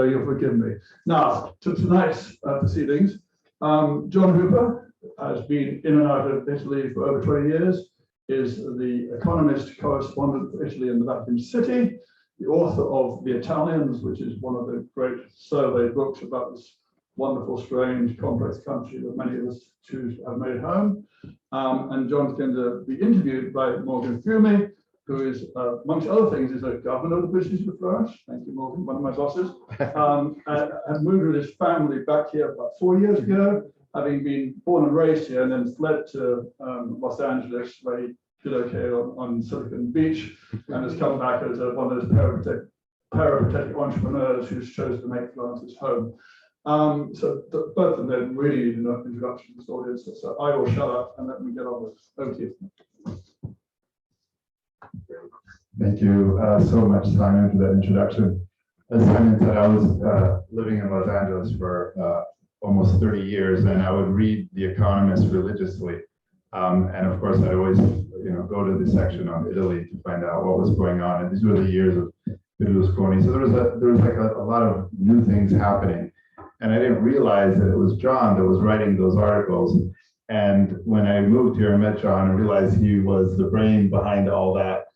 You'll forgive me. Now, to tonight's proceedings. John Hooper has been in and out of Italy for over 20 years, is the Economist correspondent for Italy in the Vatican City, the author of The Italians, which is one of the great survey books about this wonderful, strange, complex country that many of us choose to have made home. And John's going to be interviewed by Morgan Fiumi, who is, amongst other things, is a governor of the British Institute of Florence. Thank you, Morgan, one of my bosses. And moved with his family back here about 4 years ago, having been born and raised here, and then fled to Los Angeles, where he did okay on Silicon Beach, and has come back as one of those peripatetic entrepreneurs who's chosen to make Florence his home. So both of them really need an introduction to this audience. So I will shut up and let me get on with it. Over to you. Thank you so much, Simon, for that introduction. As Simon said, I was living in Los Angeles for almost 30 years, and I would read The Economist religiously. And of course, I'd always, go to the section on Italy to find out what was going on. And these were the years of Berlusconi. So there was like a lot of new things happening. And I didn't realize that it was John that was writing those articles. And when I moved here and met John and realized he was the brain behind all that,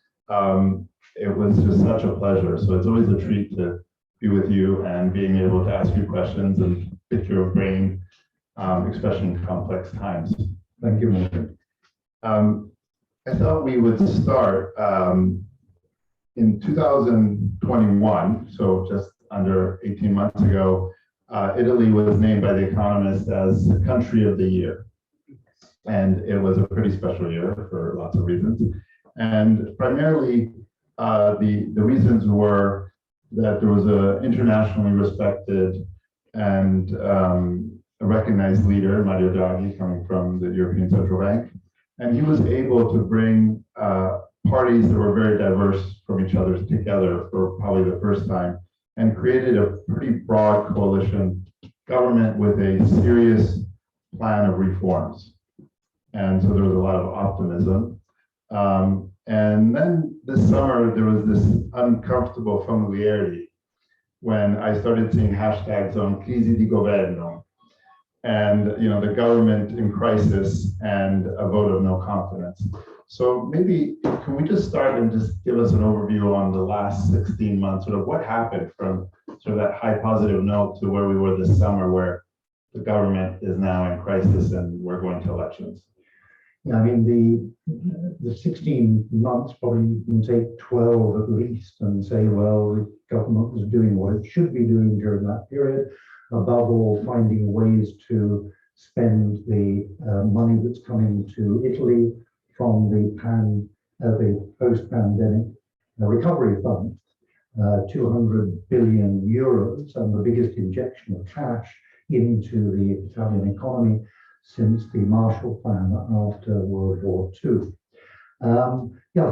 it was just such a pleasure. So it's always a treat to be with you and being able to ask you questions and pick your brain, especially in complex times. Thank you, Morgan. I thought we would start in 2021, so just under 18 months ago, Italy was named by The Economist as Country of the Year. And it was a pretty special year for lots of reasons. And primarily, the reasons were that there was an internationally respected and a recognized leader, Mario Draghi, coming from the European Central Bank. And he was able to bring parties that were very diverse from each other together for probably the first time, and created a pretty broad coalition government with a serious plan of reforms. And so there was a lot of optimism. And then this summer, there was this uncomfortable familiarity when I started seeing hashtags on crisi di governo, and the government in crisis and a vote of no confidence. So maybe can we just start and just give us an overview on the last 16 months, sort of what happened from sort of that high positive note to where we were this summer, where the government is now in crisis and we're going to elections. Yeah, I mean, the 16 months, probably you can take 12 at least and say, well, the government was doing what it should be doing during that period. Above all, finding ways to spend the money that's coming to Italy from the post-pandemic recovery fund, 200 billion euros, and the biggest injection of cash into the Italian economy since the Marshall Plan after World War II.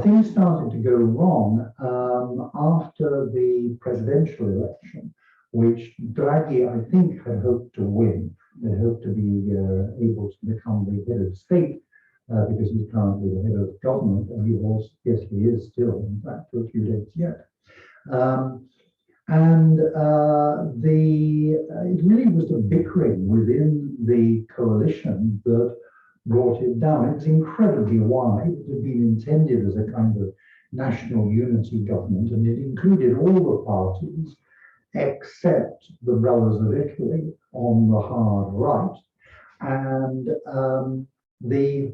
Things started to go wrong after the presidential election, which Draghi, I think, had hoped to win. They hoped to be able to become the head of state because he's currently the head of government, and he was, yes, he is still, in fact, for a few days yet. It really was the bickering within the coalition that brought it down. It was incredibly wide. It had been intended as a kind of national unity government, and it included all the parties except the Brothers of Italy on the hard right. And the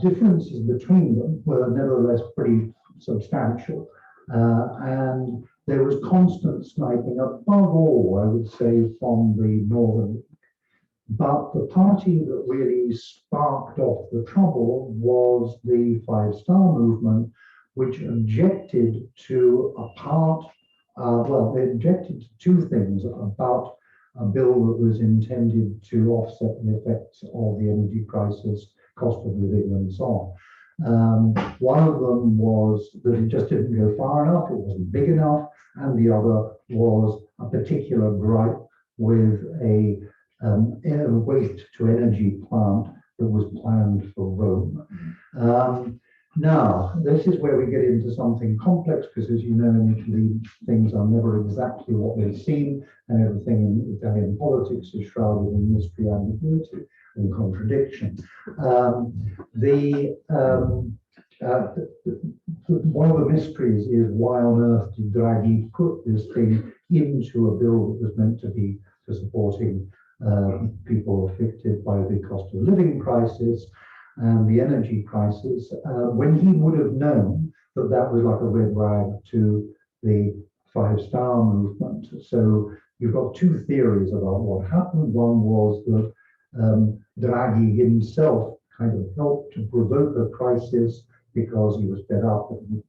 differences between them were nevertheless pretty substantial. And there was constant sniping, above all, I would say, from the Northern League. But the party that really sparked off the trouble was the Five Star Movement, which objected to they objected to two things about a bill that was intended to offset the effects of the energy crisis, cost of living, and so on. One of them was that it just didn't go far enough, it wasn't big enough, and the other was a particular gripe with a waste to energy plant that was planned for Rome. Now, this is where we get into something complex, because as you know, in Italy, things are never exactly what they seem, and everything in Italian politics is shrouded in mystery, ambiguity, and contradiction. One of the mysteries is why on earth did Draghi put this thing into a bill that was meant to be for supporting people affected by the cost of living crisis and the energy crisis, when he would have known that that was like a red rag to the five-star movement. So you've got two theories about what happened. One was that Draghi himself kind of helped to provoke a crisis because he was fed up and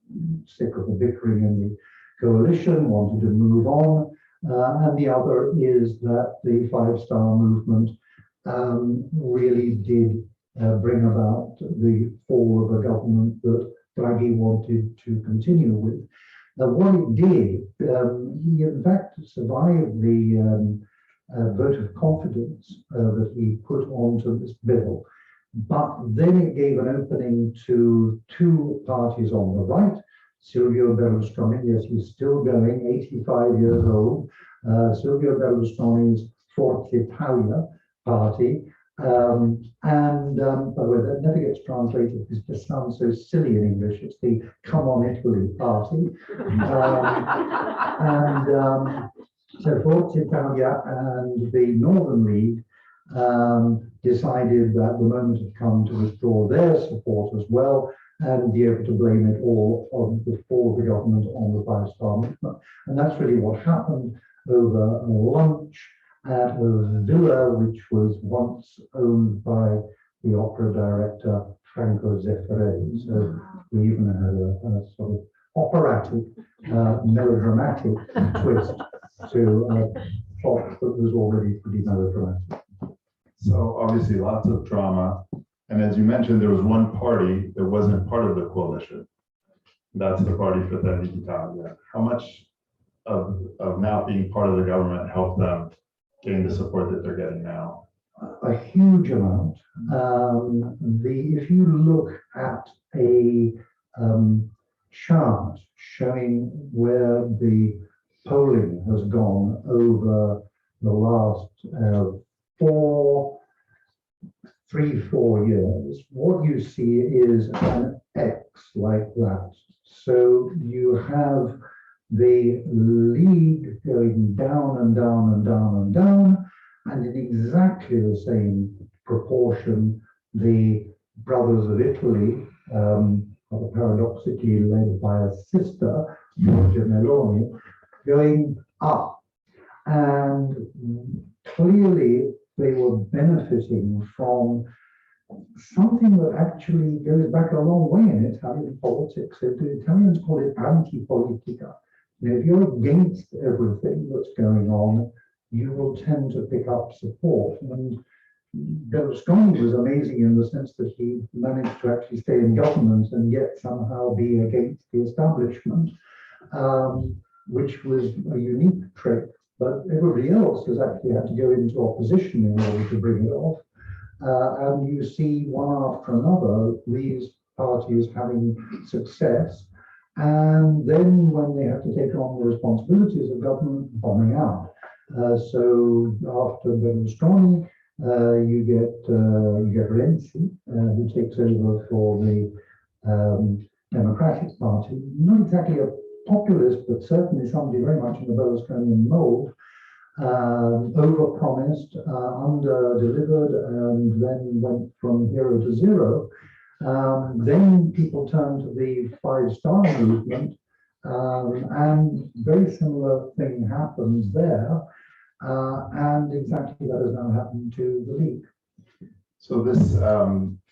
sick of the bickering in the coalition, wanted to move on. And the other is that the five-star movement really did bring about the fall of a government that Draghi wanted to continue with. What it did, he in fact survived the vote of confidence that he put onto this bill. But then it gave an opening to two parties on the right. Silvio Berlusconi, yes, he's still going, 85 years old. Silvio Berlusconi's Forza Italia party. By the way, that never gets translated because it just sounds so silly in English. It's the Come On Italy party. So Forza Italia and the Northern League decided that the moment had come to withdraw their support as well and be able to blame it all on the fall of the government on the five-star movement. And that's really what happened over a lunch at a villa which was once owned by the opera director Franco Zeffirelli. So we even had a sort of operatic, melodramatic twist to a plot that was already pretty melodramatic. So obviously lots of drama. And as you mentioned, there was one party that wasn't part of the coalition. That's the Party Fratelli d'Italia. How much of now being part of the government helped them gain the support that they're getting now? A huge amount. If you look at a chart showing where the polling has gone over the last 3-4 years, what you see is an X like that. So you have the league going down and down and down and down, and in exactly the same proportion, the Brothers of Italy, paradoxically led by a sister, Giorgia Meloni, going up. And clearly they were benefiting from something that actually goes back a long way in Italian politics. The Italians call it anti-politica. If you're against everything that's going on, you will tend to pick up support. And Berlusconi was amazing in the sense that he managed to actually stay in government and yet somehow be against the establishment, which was a unique trick. But everybody else has actually had to go into opposition in order to bring it off. And you see one after another, these parties having success. And then when they have to take on the responsibilities of government, bombing out. So after Berlusconi, you get Renzi, who takes over for the Democratic Party. Not exactly a populist, but certainly somebody very much in the Berlusconian mold. Overpromised, under-delivered, and then went from hero to zero. Then people turned to the five-star movement, and very similar thing happens there, and exactly that has now happened to the League. So this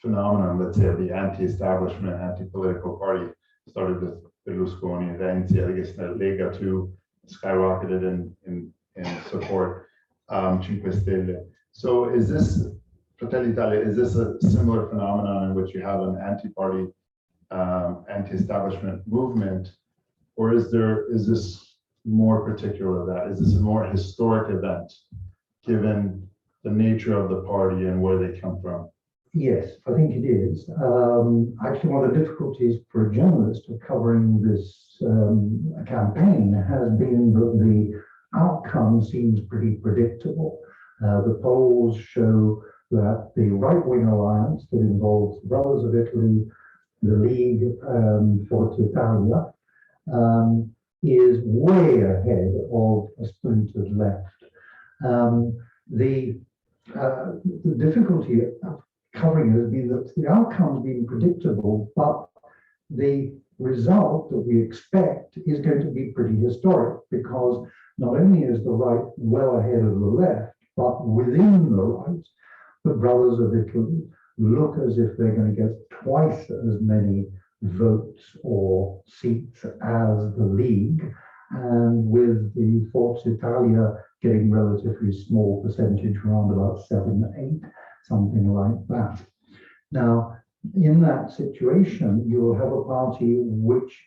phenomenon, let's say, of the anti-establishment, anti-political party started with Berlusconi, Renzi, I guess the Lega too skyrocketed in support, 5 Stelle. So is this, Fratelli d'Italia, is this a similar phenomenon in which you have an anti-party, anti-establishment movement, or is this more particular of that? Is this a more historic event, given the nature of the party and where they come from? Yes, I think it is. Actually, one of the difficulties for a journalist, one of the difficulties for a journalist of covering this campaign has been that the outcome seems pretty predictable. The polls show that the right-wing alliance that involves the Brothers of Italy, the League Forza Italia, is way ahead of a splintered left. The difficulty of covering it has been that the outcome has been predictable, but the result that we expect is going to be pretty historic, because not only is the right well ahead of the left, but within the right, the Brothers of Italy look as if they're going to get twice as many votes or seats as the League, and with the Forza Italia getting relatively small percentage, around about 7, 8, something like that. Now, in that situation, you will have a party which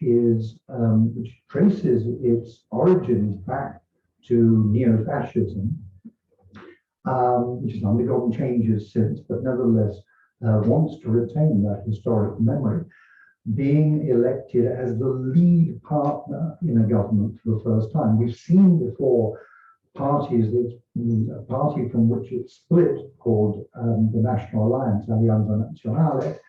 traces its origins back to neo-fascism, which has undergone changes since, but nevertheless wants to retain that historic memory, being elected as the lead partner in a government for the first time. We've seen before parties, a party from which it split, called the National Alliance, Alleanza Nazionale,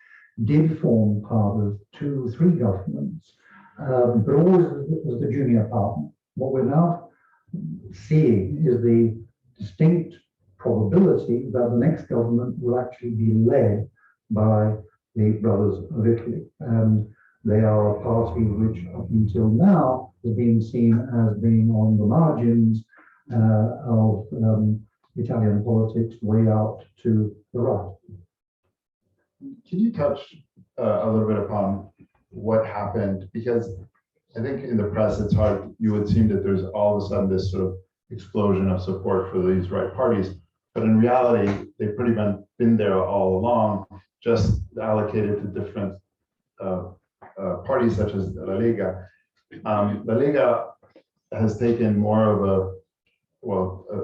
did form part of 2, 3 governments, but always as the junior partner. What we're now seeing is the distinct probability that the next government will actually be led by the Brothers of Italy. And they are a party which up until now has been seen as being on the margins of Italian politics, way out to the right. Can you touch a little bit upon what happened? Because I think in the press, it's hard, you would seem that there's all of a sudden this sort of explosion of support for these right parties. But in reality, they've pretty much been there all along, just allocated to different parties such as La Lega. La Lega has taken more of a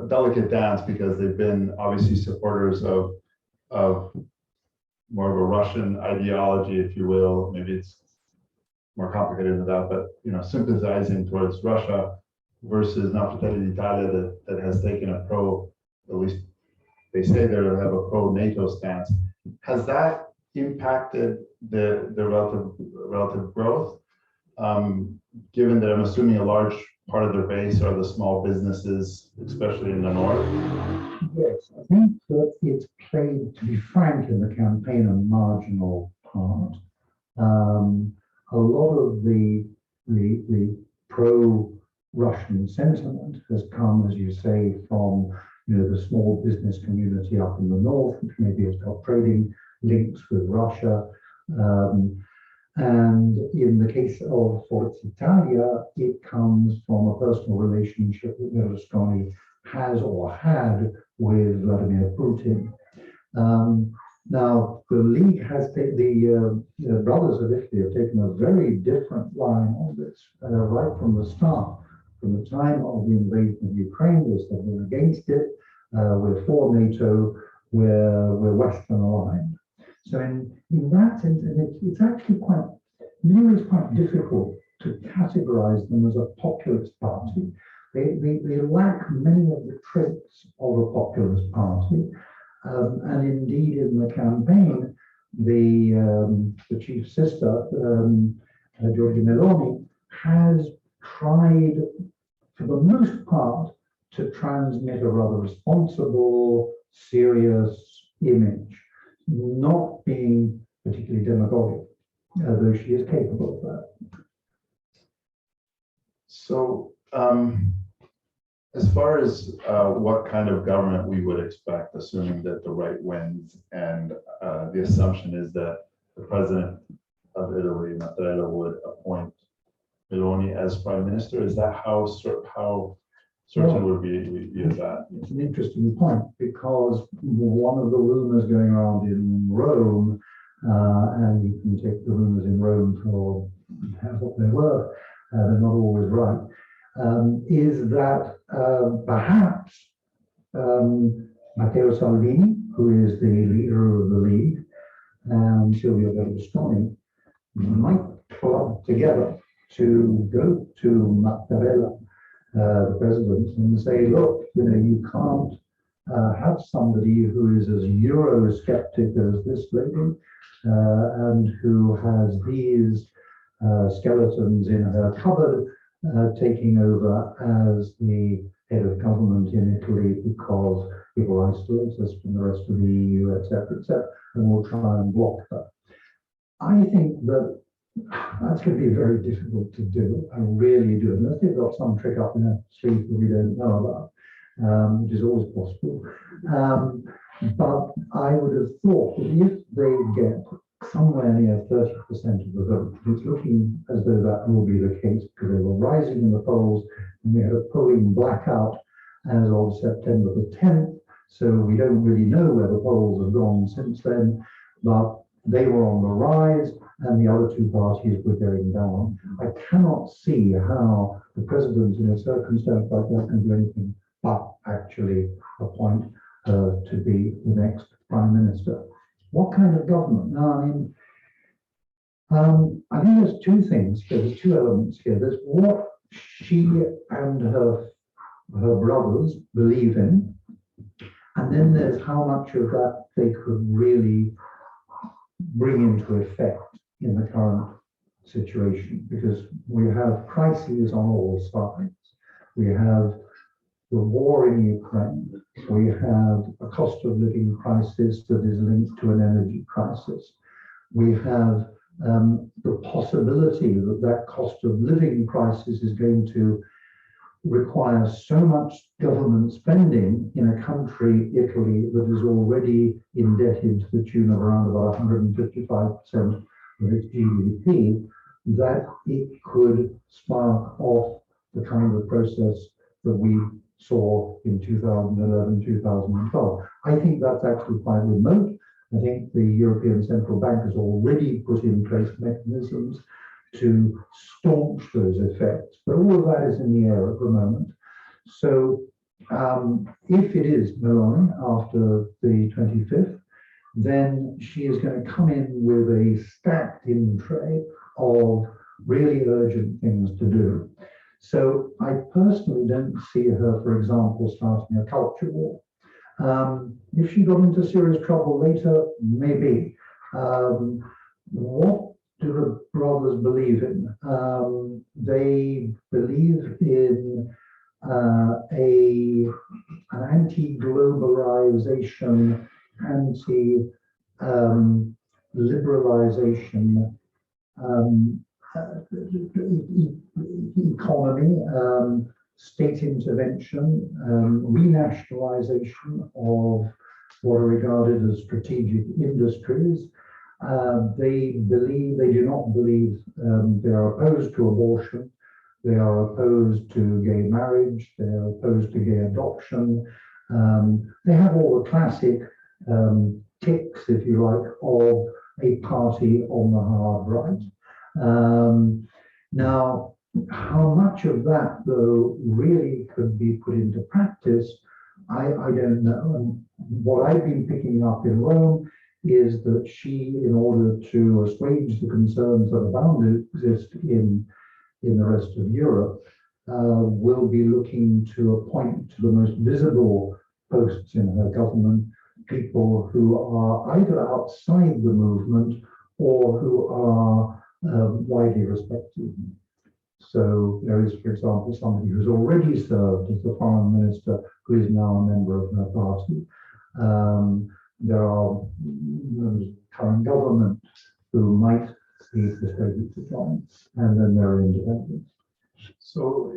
delicate dance, because they've been obviously supporters of more of a Russian ideology, if you will. Maybe it's more complicated than that, but sympathizing towards Russia, versus Fratelli d'Italia that has taken a at least they say they have a pro-NATO stance. Has that impacted the relative growth? Given that I'm assuming a large part of their base are the small businesses, especially in the north. Yes, I think that it's played, to be frank, in the campaign a marginal part. A lot of the pro-Russian sentiment has come, as you say, from the small business community up in the north, which maybe has got trading links with Russia. And in the case of Forza Italia, it comes from a personal relationship that Berlusconi has or had with Vladimir Putin. Now, the League has taken, the Brothers of Italy have taken a very different line on this, right from the start. From the time of the invasion of Ukraine, they said we're against it, we're for NATO, we're Western aligned. So in that sense, and it's actually quite difficult to categorize them as a populist party. They lack many of the traits of a populist party. And indeed, in the campaign, the chief sister, Giorgia Meloni, has tried, for the most part, to transmit a rather responsible, serious image, not being particularly demagogic, though she is capable of that. So, as far as what kind of government we would expect, assuming that the right wins, and the assumption is that the president of Italy, Mattarella, would appoint Meloni as prime minister, is that how certain would be that? It's an interesting point, because one of the rumors going around in Rome, and you can take the rumors in Rome for what they were, they're not always right, is that perhaps Matteo Salvini, who is the leader of the League, and Silvio Berlusconi, might club together to go to Mattarella, the president, and say, look, you can't have somebody who is as Eurosceptic as this lady and who has these skeletons in her cupboard taking over as the head of government in Italy because it will isolate us from the rest of the EU, etc., and we'll try and block her. I think that that's going to be very difficult to do. I really do, unless they've got some trick up their sleeve that we don't know about, which is always possible. But I would have thought that if they get somewhere near 30% of the vote, it's looking as though that will be the case because they were rising in the polls, and we had a polling blackout as of September the 10th. So we don't really know where the polls have gone since then, but they were on the rise and the other two parties were going down. I cannot see how the president in a circumstance like that can do anything but actually appoint her to be the next prime minister. What kind of government? Now, I think there's two things here. There's two elements here. There's what she and her brothers believe in, and then there's how much of that they could really bring into effect in the current situation, because we have crises on all sides. We have the war in Ukraine. We have a cost of living crisis that is linked to an energy crisis. We have the possibility that that cost of living crisis is going to require so much government spending in a country, Italy, that is already indebted to the tune of around about 155% of its GDP, that it could spark off the kind of process that we saw in 2011, 2012. I think that's actually quite remote. I think the European Central Bank has already put in place mechanisms to staunch those effects, but all of that is in the air at the moment. So if it is Meloni after the 25th, then she is going to come in with a stacked in tray of really urgent things to do. So I personally don't see her, for example, starting a culture war. If she got into serious trouble later, maybe. What do the brothers believe in? They believe in an anti-globalization, anti-liberalization economy, state intervention, renationalization of what are regarded as strategic industries. They do not believe, they are opposed to abortion, they are opposed to gay marriage, they are opposed to gay adoption. They have all the classic ticks, if you like, of a party on the hard right. Now, how much of that, though, really could be put into practice, I don't know. And what I've been picking up in Rome is that she, in order to assuage the concerns that are bound to exist in the rest of Europe, will be looking to appoint to the most visible posts in her government people who are either outside the movement or who are widely respected. So there is, for example, somebody who's already served as the foreign minister who is now a member of her party. There are members of the current government who might be persuaded to join, and then there are independents. So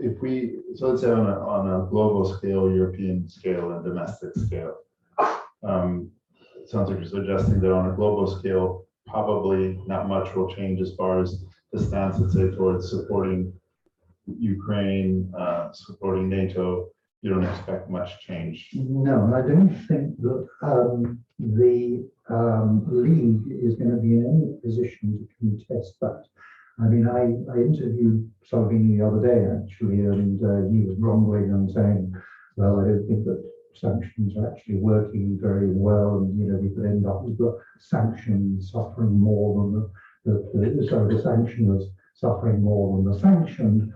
let's say on a global scale, European scale, and domestic scale, it sounds like you're suggesting that on a global scale, probably not much will change as far as the stance, let's say, towards supporting Ukraine, supporting NATO. You don't expect much change. No, I don't think that the League is going to be in any position to contest that. I mean, I interviewed Salvini the other day, actually, and he was grumbling and saying, well, I don't think that sanctions are actually working very well, and we could end up with the sanctions suffering more than the sanctioners suffering more than the sanctioned.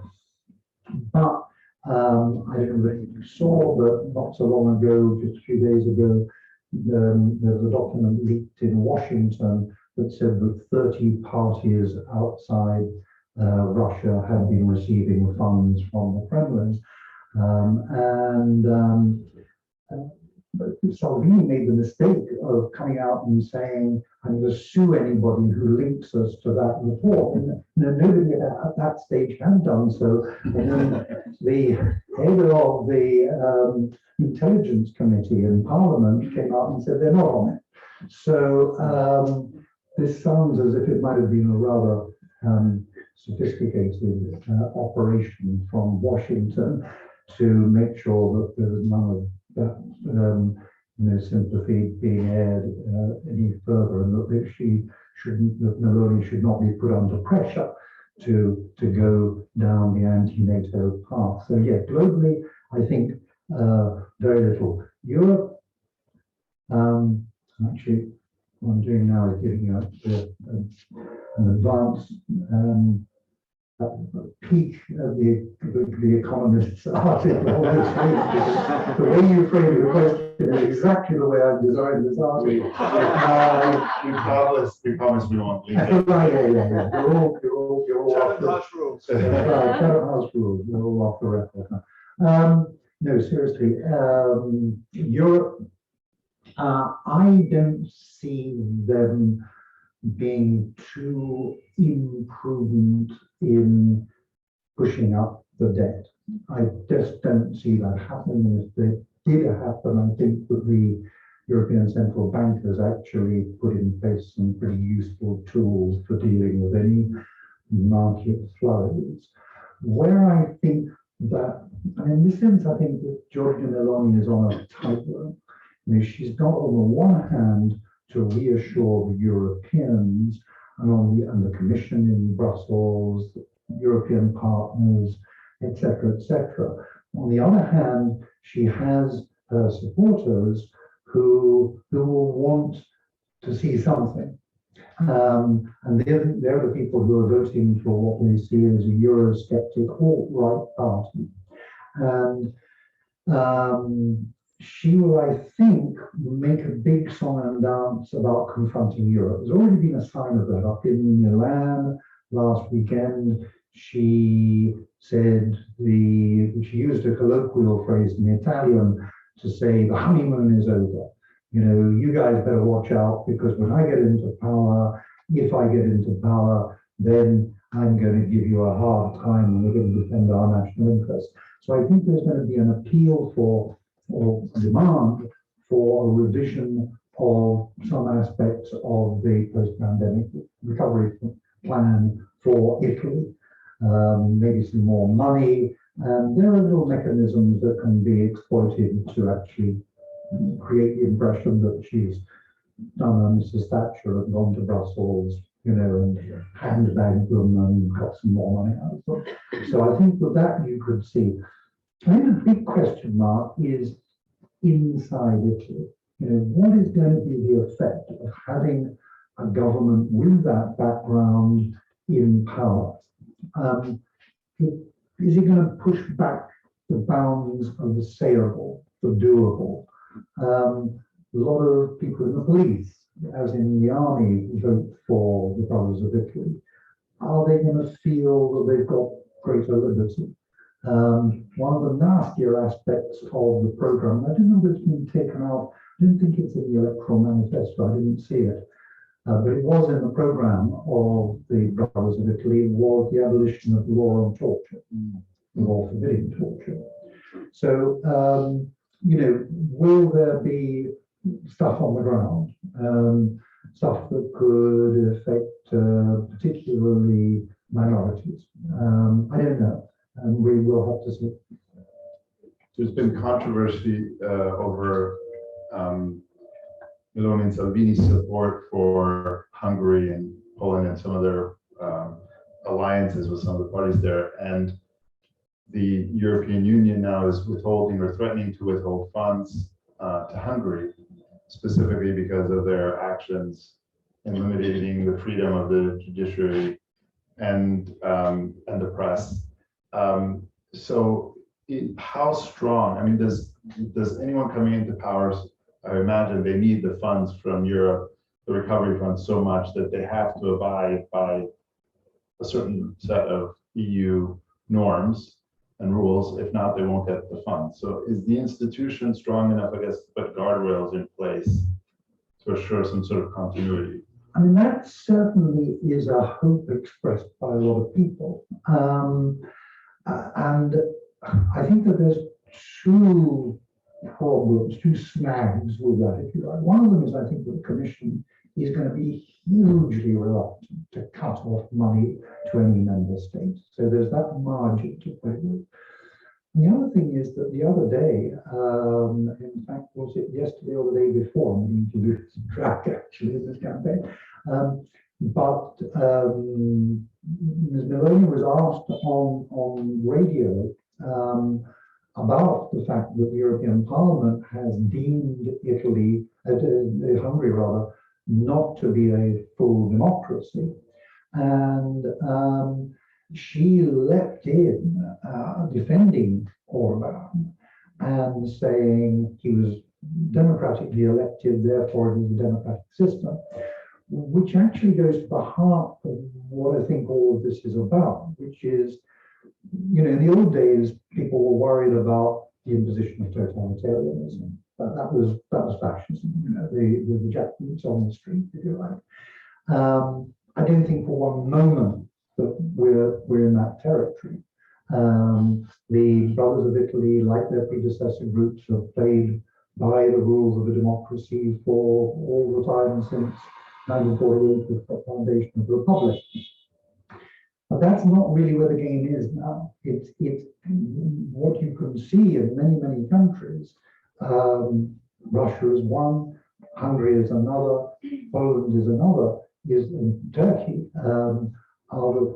But I don't know whether you saw that not so long ago, just a few days ago, there was a document leaked in Washington that said that 30 parties outside Russia had been receiving funds from the Kremlin. Salvini made the mistake of coming out and saying, I'm going to sue anybody who links us to that report. And nobody at that stage had done so. And then the head of the Intelligence Committee in Parliament came out and said they're not on it. So this sounds as if it might have been a rather sophisticated operation from Washington to make sure that there was none of that sympathy being aired any further, and that Meloni should not be put under pressure to go down the anti-NATO path. So yeah, globally, I think very little. Europe, actually, what I'm doing now is giving you an advance peak of the Economist's article. The way you frame the question is exactly the way I've designed this article. We promise we won't leave it. Yeah. You're all off the House rules. right, House rules. You're all off the record. No, seriously, Europe. I don't see them being too imprudent in pushing up the debt. I just don't see that happening. And if they did happen, I think that the European Central Bank has actually put in place some pretty useful tools for dealing with any market flurries. Where I think that, and in this sense, I think that Giorgia Meloni is on a tightrope. She's got on the one hand to reassure the Europeans and the Commission in Brussels, European partners, etc., etc. On the other hand, she has her supporters who will want to see something. And they're the people who are voting for what they see as a Eurosceptic alt-right party. And she will, I think, make a big song and dance about confronting Europe. There's already been a sign of that. Up in Milan last weekend, she said she used a colloquial phrase in Italian to say the honeymoon is over. You guys better watch out, because when I get into power, if I get into power, then I'm going to give you a hard time and we're going to defend our national interests. So I think there's going to be an appeal for or demand for a revision of some aspects of the post-pandemic recovery plan for Italy, maybe some more money. And there are little mechanisms that can be exploited to actually create the impression that she's done a Mrs. Thatcher and gone to Brussels, and handbagged them and got some more money out of them. So I think that you could see. I think the big question mark is inside Italy. What is going to be the effect of having a government with that background in power? Is it going to push back the bounds of the sayable, the doable? A lot of people in the police, as in the army, vote for the Brothers of Italy. Are they going to feel that they've got greater liberty? One of the nastier aspects of the program, I don't know if it's been taken out, I don't think it's in the electoral manifesto, I didn't see it, but it was in the program of the Brothers of Italy, was the abolition of the law on torture, law forbidding torture. So, will there be stuff on the ground, stuff that could affect particularly minorities? I don't know. And we will have to see. There's been controversy over Meloni and Salvini's support for Hungary and Poland and some of their alliances with some of the parties there. And the European Union now is withholding or threatening to withhold funds to Hungary, specifically because of their actions in limiting the freedom of the judiciary and the press. How strong? I mean, does anyone coming into power? I imagine they need the funds from Europe, the recovery fund, so much that they have to abide by a certain set of EU norms and rules. If not, they won't get the funds. So is the institution strong enough, I guess, to put guardrails in place to assure some sort of continuity? I mean, that certainly is a hope expressed by a lot of people. And I think that there's two problems, two snags with that, if you like. One of them is, I think, that the Commission is going to be hugely reluctant to cut off money to any member state. So there's that margin to play with. And the other thing is that the other day, in fact, was it yesterday or the day before? I'm going to lose track actually of this campaign. But Ms. Meloni was asked on radio about the fact that the European Parliament has deemed Hungary rather, not to be a full democracy. And she leapt in defending Orban and saying he was democratically elected, therefore it is a democratic system, which actually goes to the heart of what I think all of this is about, which is, you know, in the old days, people were worried about the imposition of totalitarianism. That was fascism, you know, the Japanese on the street, if you like. I don't think for one moment that we're in that territory. The Brothers of Italy, like their predecessor groups, have played by the rules of a democracy for all the time since 1948, with the foundation of the Republic. But that's not really where the game is now. It's what you can see in many countries. Russia is one, Hungary is another, Poland is another, is Turkey.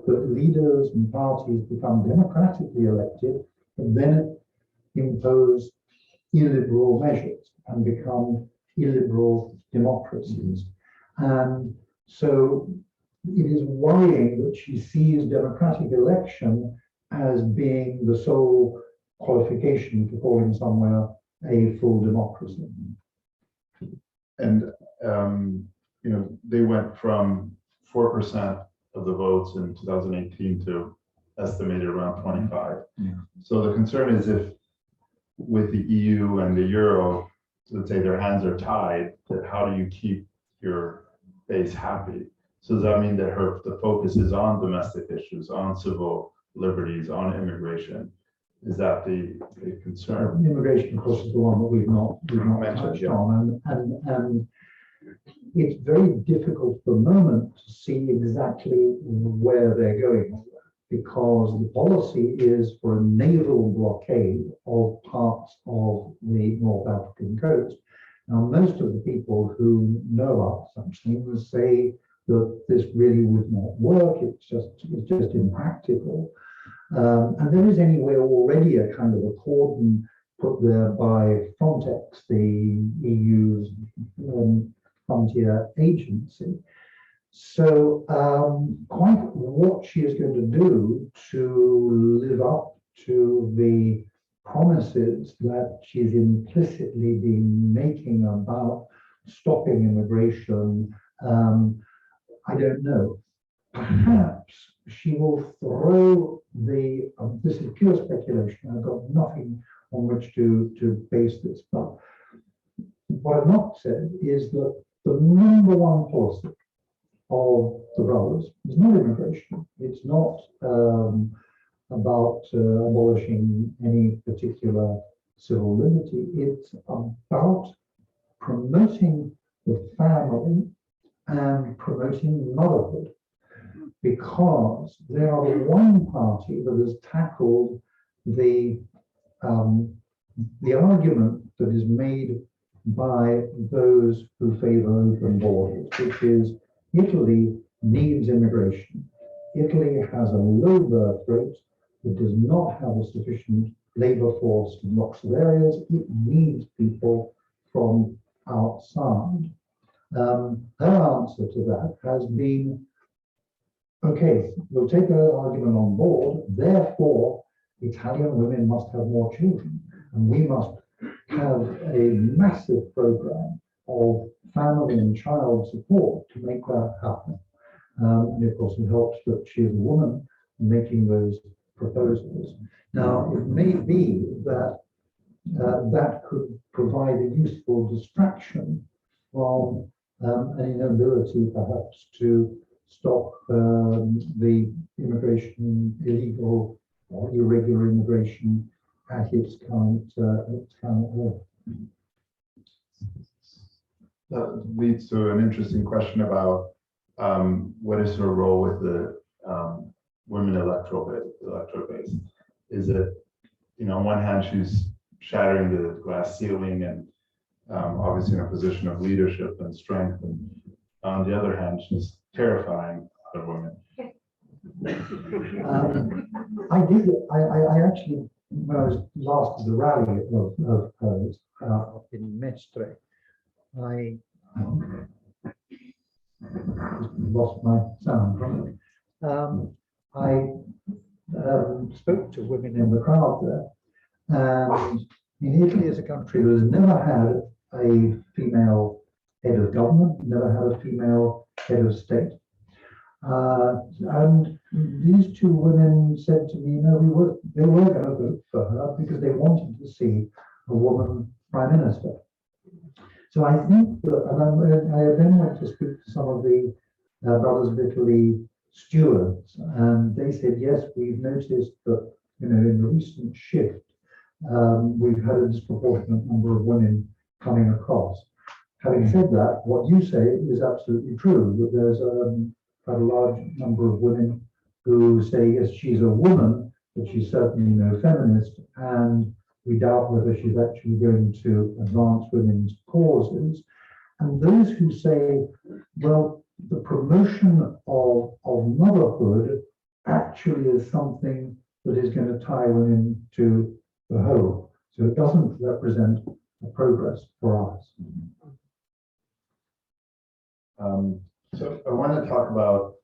The leaders and parties become democratically elected and then impose illiberal measures and become illiberal democracies. And so it is worrying that she sees democratic election as being the sole qualification for calling somewhere a full democracy. And you know, they went from 4% of the votes in 2018 to estimated around 25. Yeah. So the concern is, if with the EU and the euro, let's say their hands are tied, that how do you keep your base happy? So does that mean that the focus is on domestic issues, on civil liberties, on immigration? Is that the concern? Immigration, of course, is the one that we've not mentioned, touched yeah. on, and it's very difficult for the moment to see exactly where they're going, because the policy is for a naval blockade of parts of the North African coast. Now, most of the people who know about such things say that this really would not work. It's just impractical. And there is anyway already a kind of a cordon put there by Frontex, the EU's frontier agency. So quite what she is going to do to live up to the promises that she's implicitly been making about stopping immigration, I don't know. Perhaps she will throw this is pure speculation, I've got nothing on which to base this, but what I've not said is that the number one policy of the brothers is not immigration. It's not about abolishing any particular civil liberty. It's about promoting the family and promoting motherhood, because they are the one party that has tackled the argument that is made by those who favor open borders, which is Italy needs immigration. Italy has a low birth rate, It does not have a sufficient labor force in lots of areas. It needs people from outside. Her answer to that has been, okay, we'll take her argument on board, therefore Italian women must have more children, and we must have a massive program of family and child support to make that happen. And of course, it helps that she is a woman making those proposals. Now, it may be that that could provide a useful distraction from an inability, perhaps, to stop the immigration, illegal or irregular immigration at its current level. That leads to an interesting question about what is her role with the women electoral base. Is it, on one hand, she's shattering the glass ceiling and obviously in a position of leadership and strength, and on the other hand, she's terrifying other women. I actually, when I was last at the rally of hers in Mestre, I lost my sound from it. I spoke to women in the crowd there, and in Italy as a country that has never had a female head of government, never had a female head of state. And these two women said to me, no, they were going to vote for her because they wanted to see a woman prime minister. So I think that, and I then went to speak to some of the Brothers of Italy stewards, and they said, yes, we've noticed that, in the recent shift, we've had a disproportionate number of women coming across. Having said that, what you say is absolutely true, that there's quite a large number of women who say, yes, she's a woman, but she's certainly no feminist, and we doubt whether she's actually going to advance women's causes. And those who say, well, the promotion of motherhood actually is something that is going to tie women to the home. So it doesn't represent a progress for us. So I want to talk about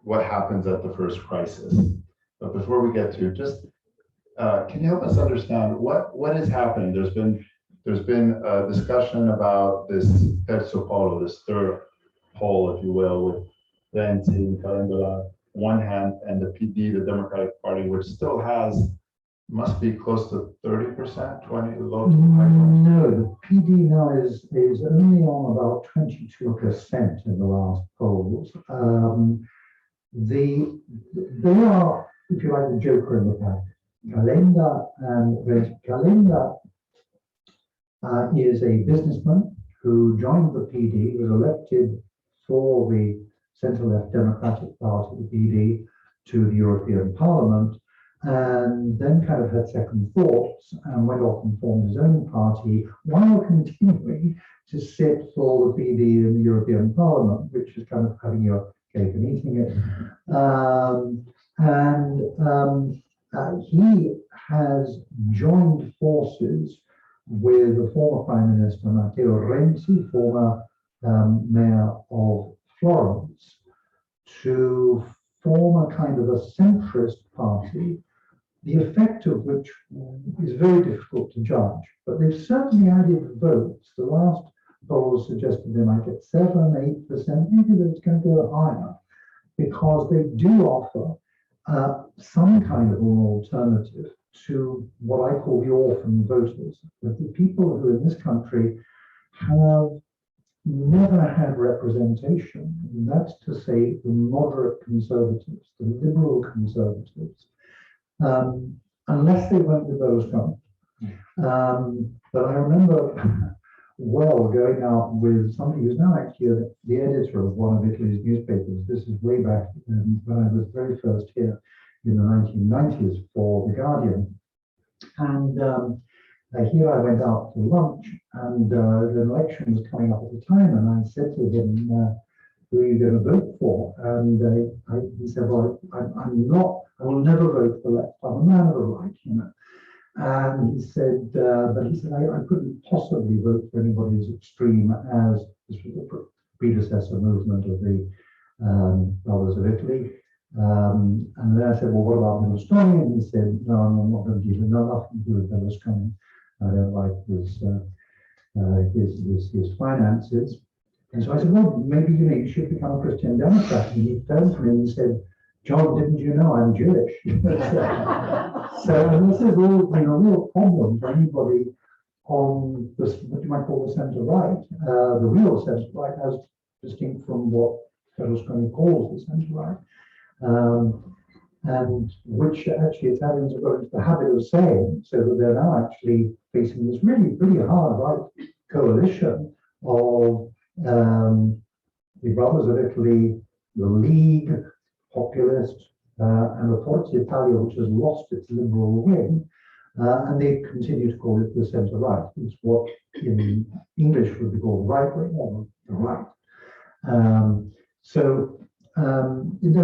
what happens at the first crisis. But before we get to, just can you help us understand what is happening? There's been a discussion about this terzo polo, this third pole, if you will, with Renzi and Calendula on one hand, and the PD, the Democratic Party, which still must be close to 30%, 20, low to high. No, the PD now is only on about 22% in the last polls. They are, if you like, the joker in the pack. Calenda and Renzi. Calenda is a businessman who joined the PD, was elected for the centre-left Democratic Party, the PD, to the European Parliament, and then kind of had second thoughts and went off and formed his own party while continuing to sit for the PD in the European Parliament, which is kind of having your cake and eating it. He has joined forces with the former Prime Minister Matteo Renzi, former mayor of Florence, to form a kind of a centrist party, the effect of which is very difficult to judge. But they've certainly added votes. The last polls suggested they might get 7-8%, maybe that's going to go higher, because they do offer some kind of an alternative to what I call the orphan voters, the people who in this country have never had representation. And that's to say the moderate conservatives, the liberal conservatives, unless they went with Berlusconi. But I remember well going out with somebody who's now actually the editor of one of Italy's newspapers. This is way back when I was very first here in the 1990s for The Guardian. And here I went out for lunch, and the election was coming up at the time, and I said to him, who are you going to vote for? And he said, well, I will never vote for left. I'm a man of the right, you know. And he said, I couldn't possibly vote for anybody as extreme as this was the predecessor movement of the Brothers of Italy. And then I said, well, what about Berlusconi? And he said, no, I'm not going to deal with nothing to do with Berlusconi. I don't like his finances. And so I said, well, maybe you should become a Christian Democrat. And he turned to me and said, John, didn't you know I'm Jewish? So this is all a real problem for anybody on this, what you might call the centre right, the real centre right, as distinct from what Berlusconi calls the centre right, and which actually Italians have got into the habit of saying, so that they're now actually facing this really, really hard right coalition of the Brothers of Italy, the League, Populist, and the Forza Italia, which has lost its liberal wing, and they continue to call it the centre right. It's what in English would be called right wing or the right.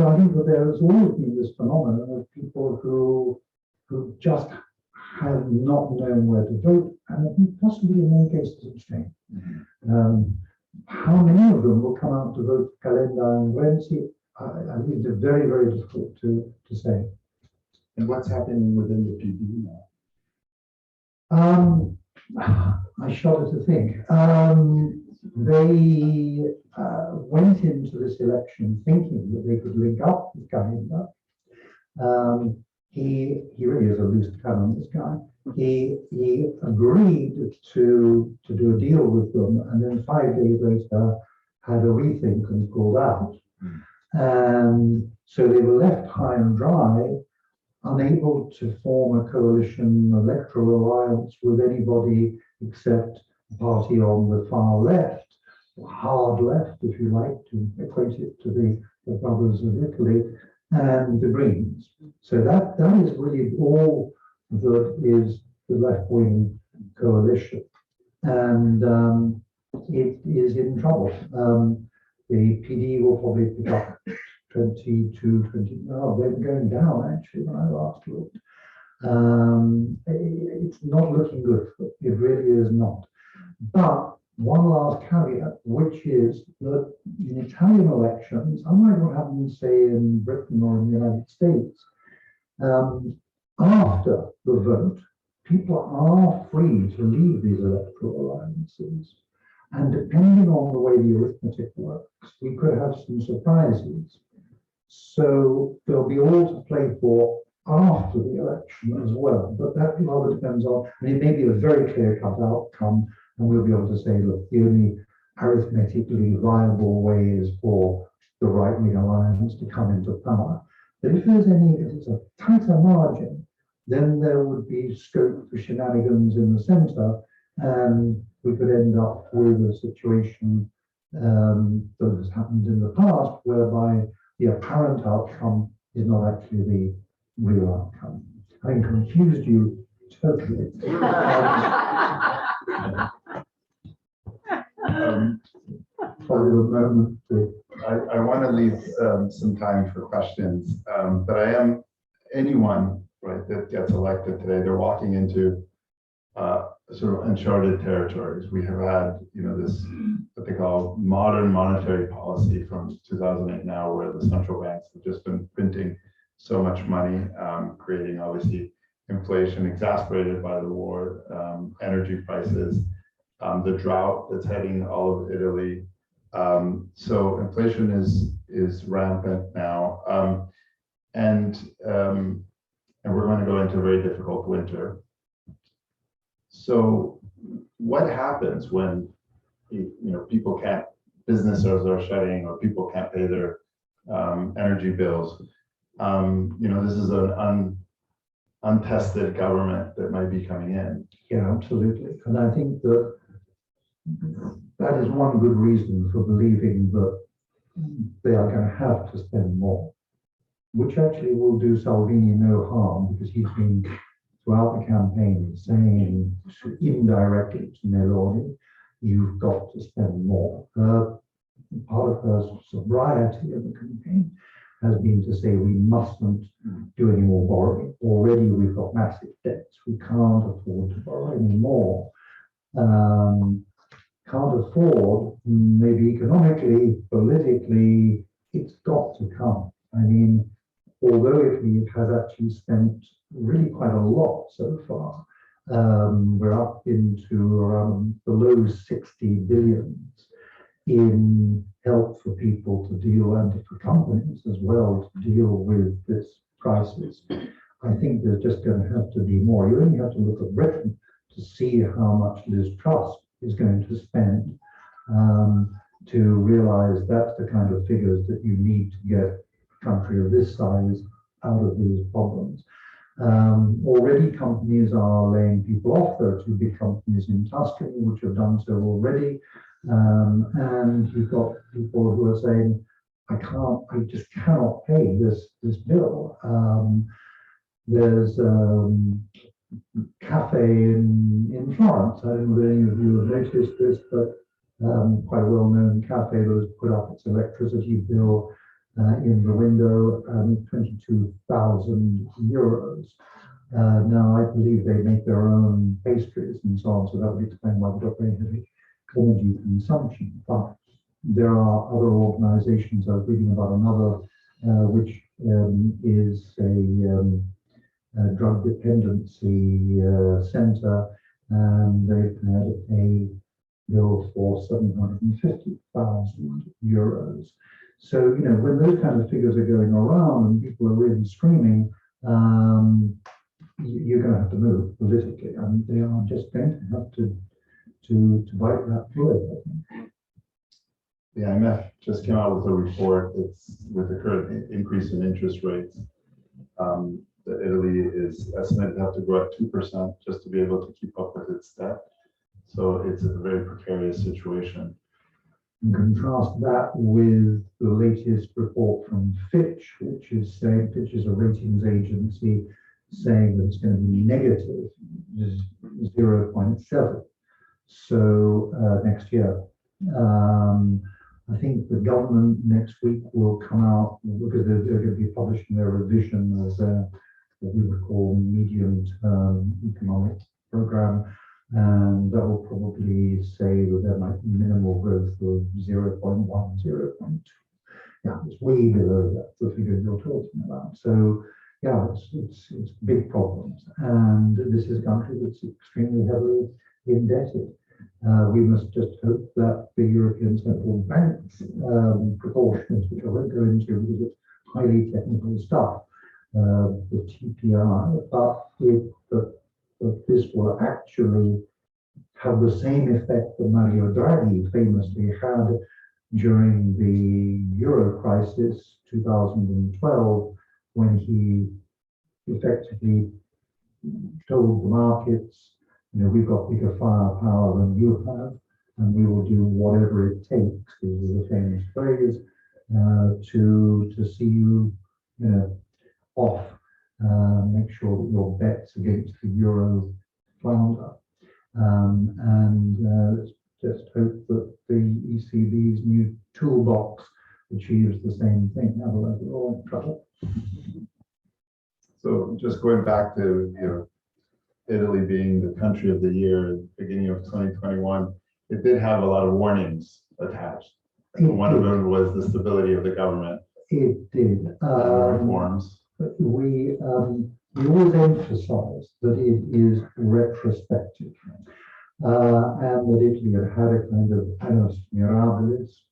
I think that there has always been this phenomenon of people who just have not known where to vote, and possibly in many cases abstain. How many of them will come out to vote for Calenda and Renzi? I think it's very, very difficult to say. And what's happening within the PD now? I shudder to think. They went into this election thinking that they could link up with Calenda. He really is a loose cannon, this guy. He agreed to do a deal with them, and then 5 days later had a rethink and pulled out. And so they were left high and dry, unable to form a coalition electoral alliance with anybody except the party on the far left, or hard left, if you like, to equate it to the Brothers of Italy, and the Greens. So that is really all that is the left-wing coalition. And it is in trouble. The PD will probably pick up 22, 20. Oh, they're going down actually when I last looked. It's not looking good. It really is not. But one last caveat, which is that in Italian elections, unlike what happens, say, in Britain or in the United States, after the vote, people are free to leave these electoral alliances. And depending on the way the arithmetic works, we could have some surprises. So there'll be all to play for after the election as well. But that rather depends on, it may be a very clear-cut outcome, and we'll be able to say, look, the only arithmetically viable way is for the right-wing alliance to come into power. But if it's a tighter margin, then there would be scope for shenanigans in the centre, and we could end up with a situation that has happened in the past, whereby the apparent outcome is not actually the real outcome. I confused you totally. Probably the moment I want to leave some time for questions, but anyone that gets elected today, they're walking into sort of uncharted territories. We have had, this what they call modern monetary policy from 2008 now, where the central banks have just been printing so much money, creating obviously inflation exacerbated by the war, energy prices, the drought that's hitting all of Italy. So inflation is rampant now, and we're going to go into a very difficult winter. So what happens when people can't, businesses are shutting, or people can't pay their energy bills? This is an untested government that might be coming in. Yeah, absolutely. And I think that is one good reason for believing that they are going to have to spend more, which actually will do Salvini no harm, because he's been throughout the campaign saying indirectly to Meloni, you've got to spend more. part of her sobriety in the campaign has been to say we mustn't do any more borrowing. Already we've got massive debts. We can't afford to borrow any more. Can't afford, maybe economically, politically, it's got to come. I mean, although Italy has actually spent really quite a lot so far, we're up into around below 60 billions in help for people to deal and for companies as well to deal with this crisis. I think there's just going to have to be more. You only have to look at Britain to see how much Liz Truss is going to spend to realize that's the kind of figures that you need to get a country of this size out of these problems. Already companies are laying people off. There are two big companies in Tuscany which have done so already. And you've got people who are saying, I just cannot pay this bill. There's cafe in Florence. I don't know if any of you have noticed this, but quite a well-known cafe that has put up its electricity bill in the window, 22,000 euros. Now, I believe they make their own pastries and so on, so that would explain why they've got very heavy energy consumption. But there are other organizations. I was reading about another, which is a drug dependency center, and they've had a bill for 750,000 euros. So, you know, when those kind of figures are going around and people are really screaming, you're going to have to move politically. I mean, they are just going to have to bite that bullet, I think. The IMF just came out with a report. It's with the current increase in interest rates. That Italy is estimated to have to grow at 2% just to be able to keep up with its debt. So it's a very precarious situation. And contrast that with the latest report from Fitch, which is saying, Fitch is a ratings agency, saying that it's going to be negative, 0.7. So next year. I think the government next week will come out, because they're going to be publishing their revision of what we would call medium-term economic program, and that will probably say that there might be minimal growth of 0.1, 0.2. Yeah, it's way below that, the figure you're talking about. So yeah, it's big problems, and this is a country that's extremely heavily indebted. We must just hope that the European Central Bank's precautions, which I won't go into because it's highly technical stuff, the TPI, but if this will actually have the same effect that Mario Draghi famously had during the Euro crisis 2012, when he effectively told the markets, you know, we've got bigger firepower than you have, and we will do whatever it takes, this is the famous phrase, to see you, you know, off, make sure that your bets against the euro flounder. Let's just hope that the ECB's new toolbox achieves the same thing, otherwise we're all in trouble. So just going back to, you know, Italy being the country of the year, beginning of 2021, it did have a lot of warnings attached. One of them was the stability of the government. It did. Reforms. We always emphasize that it is retrospective, and that Italy had had a kind of annus mirabilis,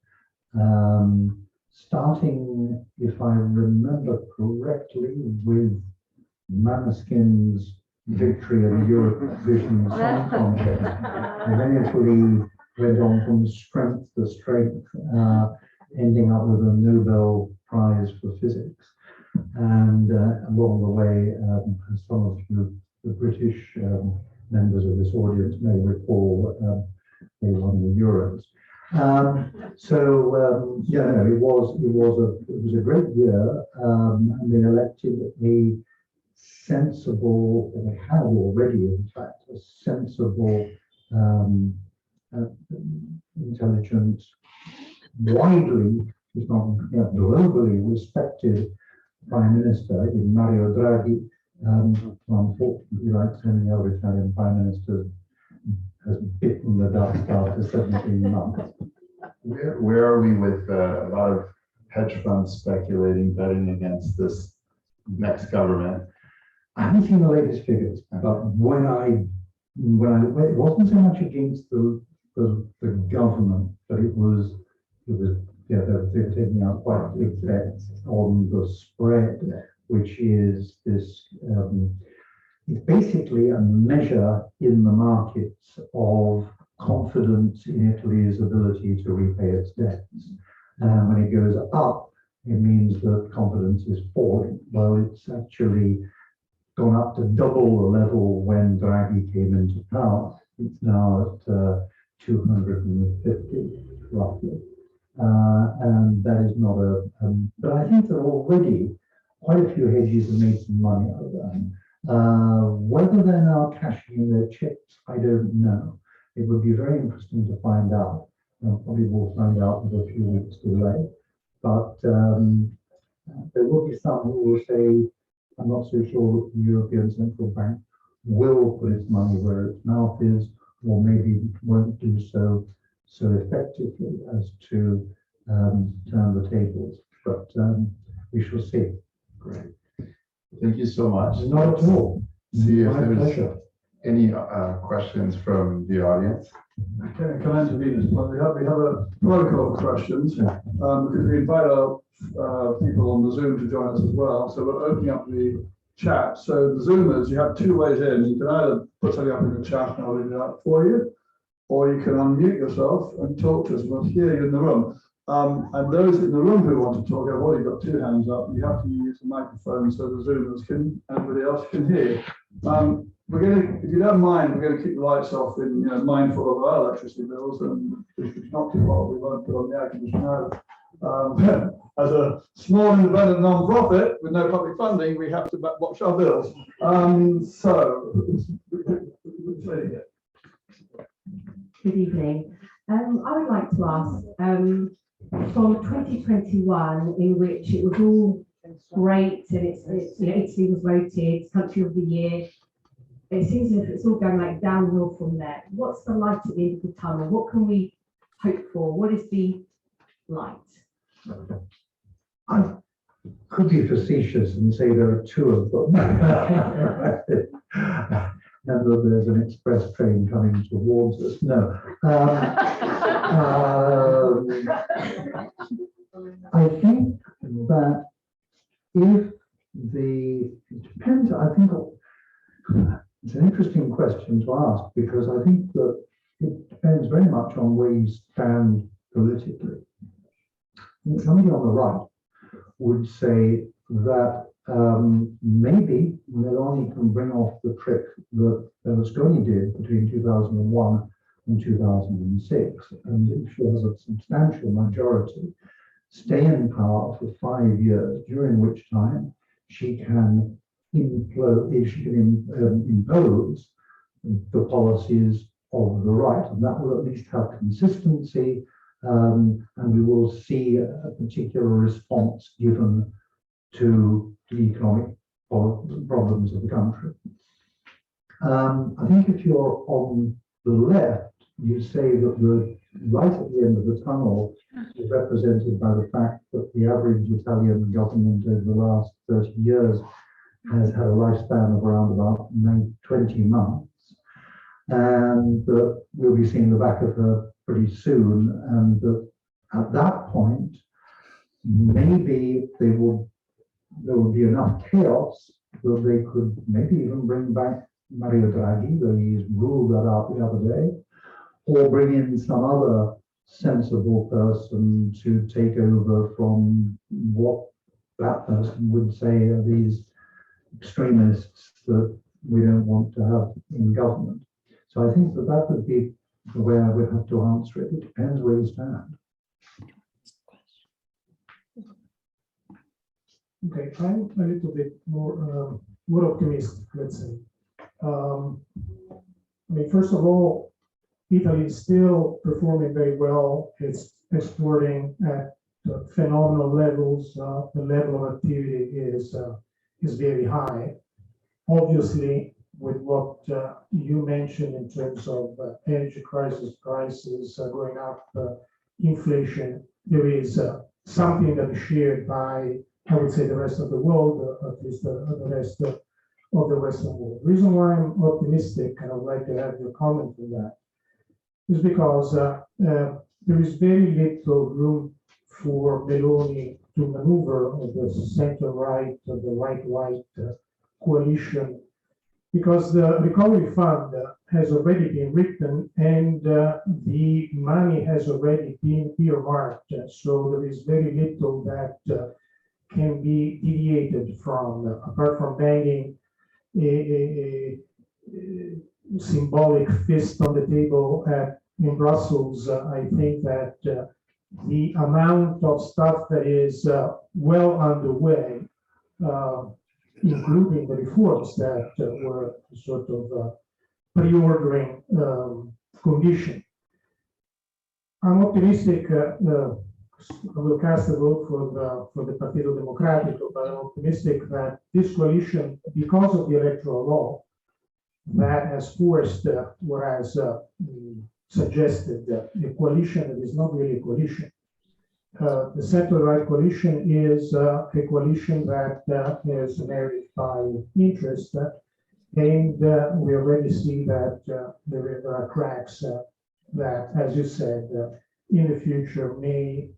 starting, if I remember correctly, with Maneskin's victory at the Eurovision Song Contest, and then Italy went on from strength to strength, ending up with a Nobel Prize for Physics. And along the way, as some of you, the British members of this audience may recall, they won the Euros. Yeah, no, it was a great year, and they elected a sensible, they had already, in fact, a sensible, intelligent widely, if not globally respected Prime Minister in Mario Draghi. Unfortunately, like so many other Italian Prime Ministers, has bitten the dust after 17 months. Where are we with a lot of hedge funds speculating, betting against this next government? I haven't seen the latest figures, but when it wasn't so much against the government, but it was they were taking out quite big bets on the spread, which is this. It's basically a measure in the markets of confidence in Italy's ability to repay its debts. When it goes up, it means that confidence is falling. Well, it's actually gone up to double the level when Draghi came into power. It's now at 250, roughly. And that is not but I think that already quite a few hedges have made some money out of that. Whether they're now cashing in their chips, I don't know. It would be very interesting to find out. Probably we'll find out with a few weeks delay. But there will be some who will say, I'm not so sure that the European Central Bank will put its money where its mouth is, or maybe won't do so effectively as to turn the tables. But we shall see. Great. Thank you so much. Not at all. See if My there's pleasure. any questions from the audience. Okay, can I intervene at this point? We have a protocol of questions because we invite our people on the Zoom to join us as well. So we're opening up the chat. So the Zoomers, you have two ways in. You can either put something up in the chat and I'll read it out for you, or you can unmute yourself and talk to us. We'll hear you in the room. And those in the room who want to talk, I've already got two hands up. You have to use the microphone so the Zoomers can, everybody else can hear. We're going to, if you don't mind, we're going to keep the lights off in, mindful of our electricity bills, and if it's not too hot, we won't put on the air conditioner either. As a small independent non-profit with no public funding, we have to watch our bills. Good evening. I would like to ask, from 2021, in which it was all great and Italy was voted Country of the Year, it seems as if it's all going like downhill from there. What's the light at the end of the tunnel? What can we hope for? What is the light? I could be facetious and say there are two of them. And that there's an express train coming towards us. No. I think that it depends, I think it's an interesting question to ask, because I think that it depends very much on where you stand politically. Somebody on the right would say that maybe Meloni can bring off the trick that Berlusconi did between 2001 and 2006, and if she has a substantial majority, stay in power for 5 years, during which time she can impose the policies of the right, and that will at least have consistency, and we will see a particular response given to the economic problems of the country. I think if you're on the left, you say that the light at the end of the tunnel is represented by the fact that the average Italian government over the last 30 years has had a lifespan of around about 20 months, and that we'll be seeing the back of her pretty soon, and that at that point, maybe there will be enough chaos that they could maybe even bring back Mario Draghi, though he's ruled that out the other day, or bring in some other sensible person to take over from what that person would say are these extremists that we don't want to have in government. So I think that would be the way I would have to answer it. It depends where you stand. Okay, I'm a little bit more optimistic, let's say. I mean, first of all, Italy is still performing very well. It's exporting at phenomenal levels. The level of activity is very high. Obviously, with what you mentioned in terms of energy crisis, prices going up, inflation, there is something that is shared by, I would say, the rest of the world, at least the rest of the Western world. The reason why I'm optimistic, and I'd like to have your comment on that, is because there is very little room for Meloni to maneuver on the center-right or the right-right coalition, because the recovery fund has already been written and the money has already been earmarked. So there is very little that can be deviated from, apart from banging a symbolic fist on the table in Brussels. I think that the amount of stuff that is well underway, including the reforms that were sort of pre-ordering condition. I'm optimistic. I will cast a vote for the Partito Democratico, but I'm optimistic that this coalition, because of the electoral law, that has forced, whereas suggested a coalition that is not really a coalition. The center-right coalition is a coalition that is married by interest, and we already see that there are cracks that, as you said, in the future may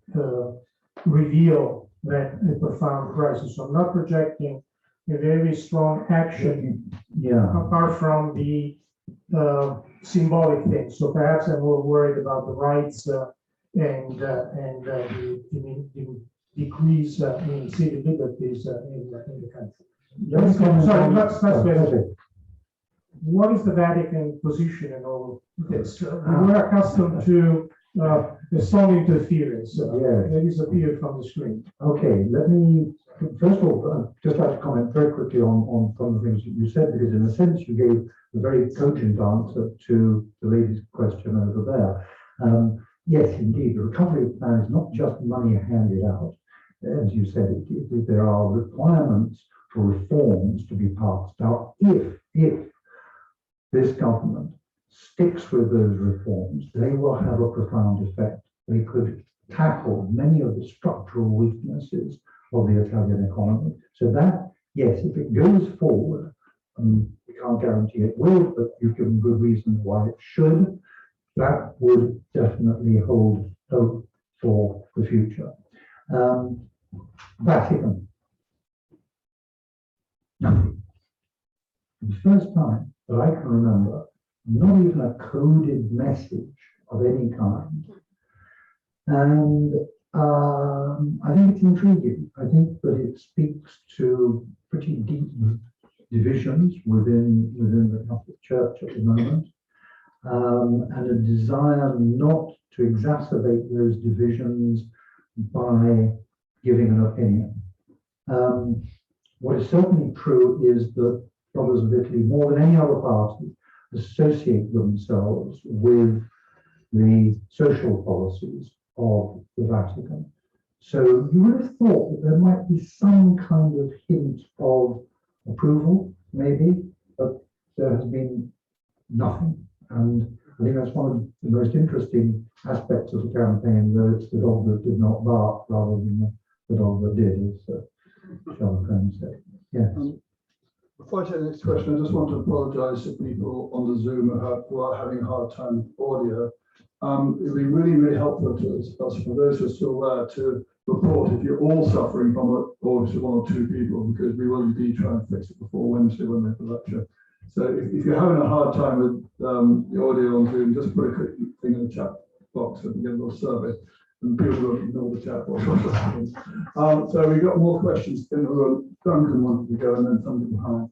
reveal that a profound crisis. So I'm not projecting a very strong action, apart from the symbolic things. So perhaps I'm more worried about the rights and the decrease in civil liberties in the country. Sorry, let's what is the Vatican position in all of this? We're accustomed to the strong interference. That disappeared from the screen. Okay, let me first of all just like to comment very quickly on some of the things that you said, because in a sense you gave a very cogent answer to the lady's question over there. Yes, indeed, the recovery plan is not just money handed out. As you said, there are requirements for reforms to be passed. Now, if this government sticks with those reforms, they will have a profound effect. They could tackle many of the structural weaknesses of the Italian economy. So that, yes, if it goes forward, we can't guarantee it will, but you give good reasons why it should, that would definitely hold hope for the future. Vatican. Nothing. The first time that I can remember, not even a coded message of any kind. And I think it's intriguing. I think that it speaks to pretty deep divisions within the Catholic Church at the moment, and a desire not to exacerbate those divisions by giving an opinion. What is certainly true is that Brothers of Italy, more than any other party, associate themselves with the social policies of the Vatican. So you would have thought that there might be some kind of hint of approval, maybe, but there has been nothing. And I think that's one of the most interesting aspects of the campaign, though it's the dog that did not bark rather than the dog that did, as Sean Cohen said. Yes. Before I take the next question, I just want to apologise to people on the Zoom who are having a hard time with audio. It would be really, really helpful to us, for those who are still there, to report if you're all suffering from it, or if it's one or two people, because we will indeed try and fix it before Wednesday when we have the lecture. So if you're having a hard time with the audio on Zoom, just put a quick thing in the chat box and get a little survey, and people will ignore the chat box. So we've got more questions in the room. Duncan wanted to go, and then somebody behind.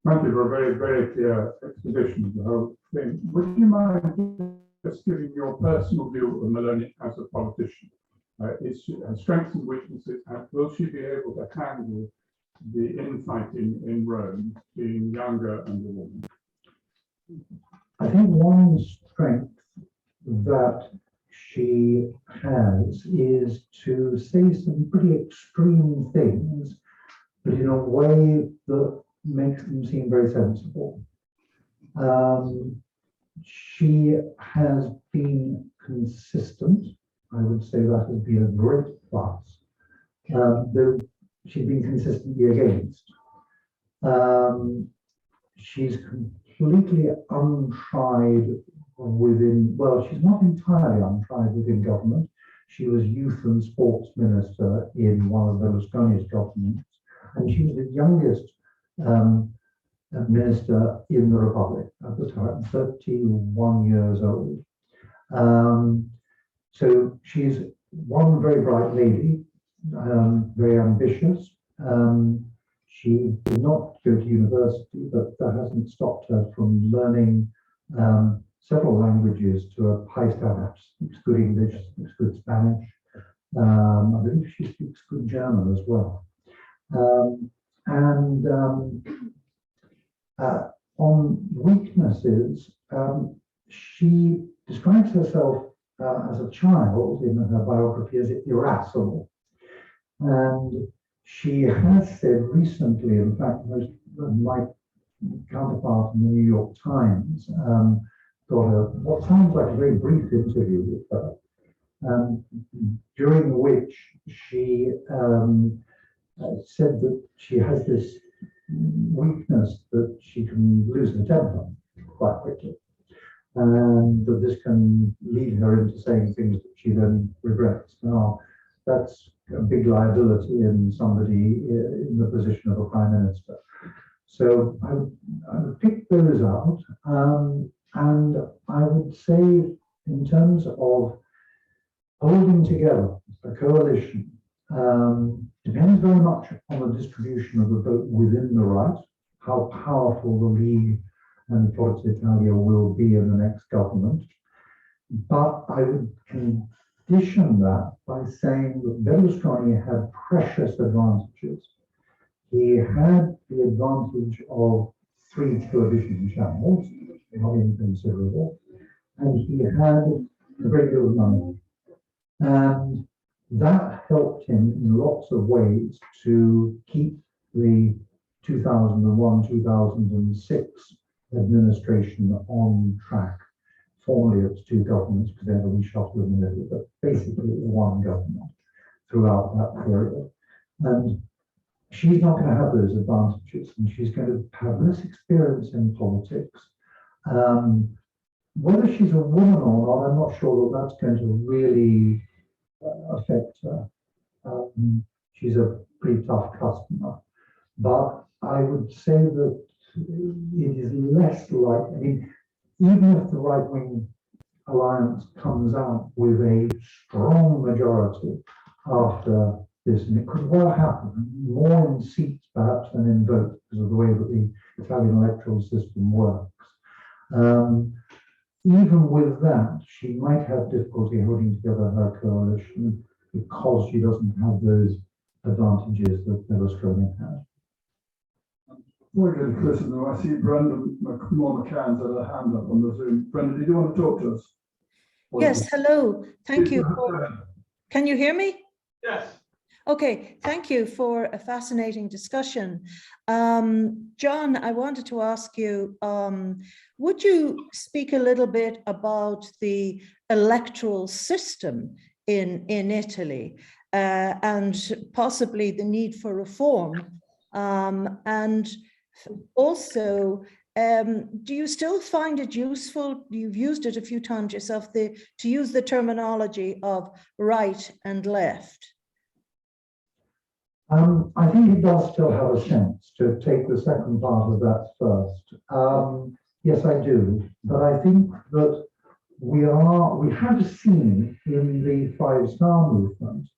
Thank you for a very, very clear exposition of the whole thing. Would you mind just giving your personal view of Meloni as a politician? Is she has strengths and weaknesses, and will she be able to handle the infighting in Rome, being younger and a woman? I think one strength that she has is to say some pretty extreme things, but in a way that makes them seem very sensible. She has been consistent. I would say that has been a great plus. Though she's been consistently against. She's completely untried within, well, she's not entirely untried within government. She was youth and sports minister in one of Berlusconi's governments, and she was the youngest minister in the Republic at the time, 31 years old. So she's one very bright lady, very ambitious. She did not go to university, but that hasn't stopped her from learning several languages to a high standard. She speaks good English, speaks good Spanish. I believe she speaks good German as well. On weaknesses, she describes herself as a child in her biography as irascible. And she has said recently, in fact, my counterpart in the New York Times got what sounds like a very brief interview with her, during which she said that she has this weakness that she can lose her temper quite quickly, and that this can lead her into saying things that she then regrets. Now, that's a big liability in somebody in the position of a prime minister. So I would pick those out, and I would say in terms of holding together a coalition, depends very much on the distribution of the vote within the right, how powerful the League and Forza Italia will be in the next government. But I would condition that by saying that Berlusconi had precious advantages. He had the advantage of 3 television channels, not inconsiderable, and he had a great deal of money. And that helped him in lots of ways to keep the 2001-2006 administration on track. Formally, it's 2 governments because they had a reshuffle in the middle, but basically it was 1 government throughout that period. And she's not going to have those advantages, and she's going to have less experience in politics. Whether she's a woman or not, I'm not sure that that's going to really affect her. She's a pretty tough customer, but I would say that it is less likely. I mean, even if the right-wing alliance comes out with a strong majority after this, and it could well happen, more in seats perhaps than in votes because of the way that the Italian electoral system works. Even with that, she might have difficulty holding together her coalition because she doesn't have those advantages that Berlusconi had. Before we go to Chris, I see Brendan McCann's had a hand up on the Zoom. Brendan, did you want to talk to us? Yes, hello. Thank you. Can you hear me? Yes. Okay, thank you for a fascinating discussion. John, I wanted to ask you, would you speak a little bit about the electoral system in Italy and possibly the need for reform? And also, do you still find it useful, you've used it a few times yourself, to use the terminology of right and left? I think it does still have a sense to take the second part of that first. Yes, I do. But I think that we have seen in the Five-Star Movement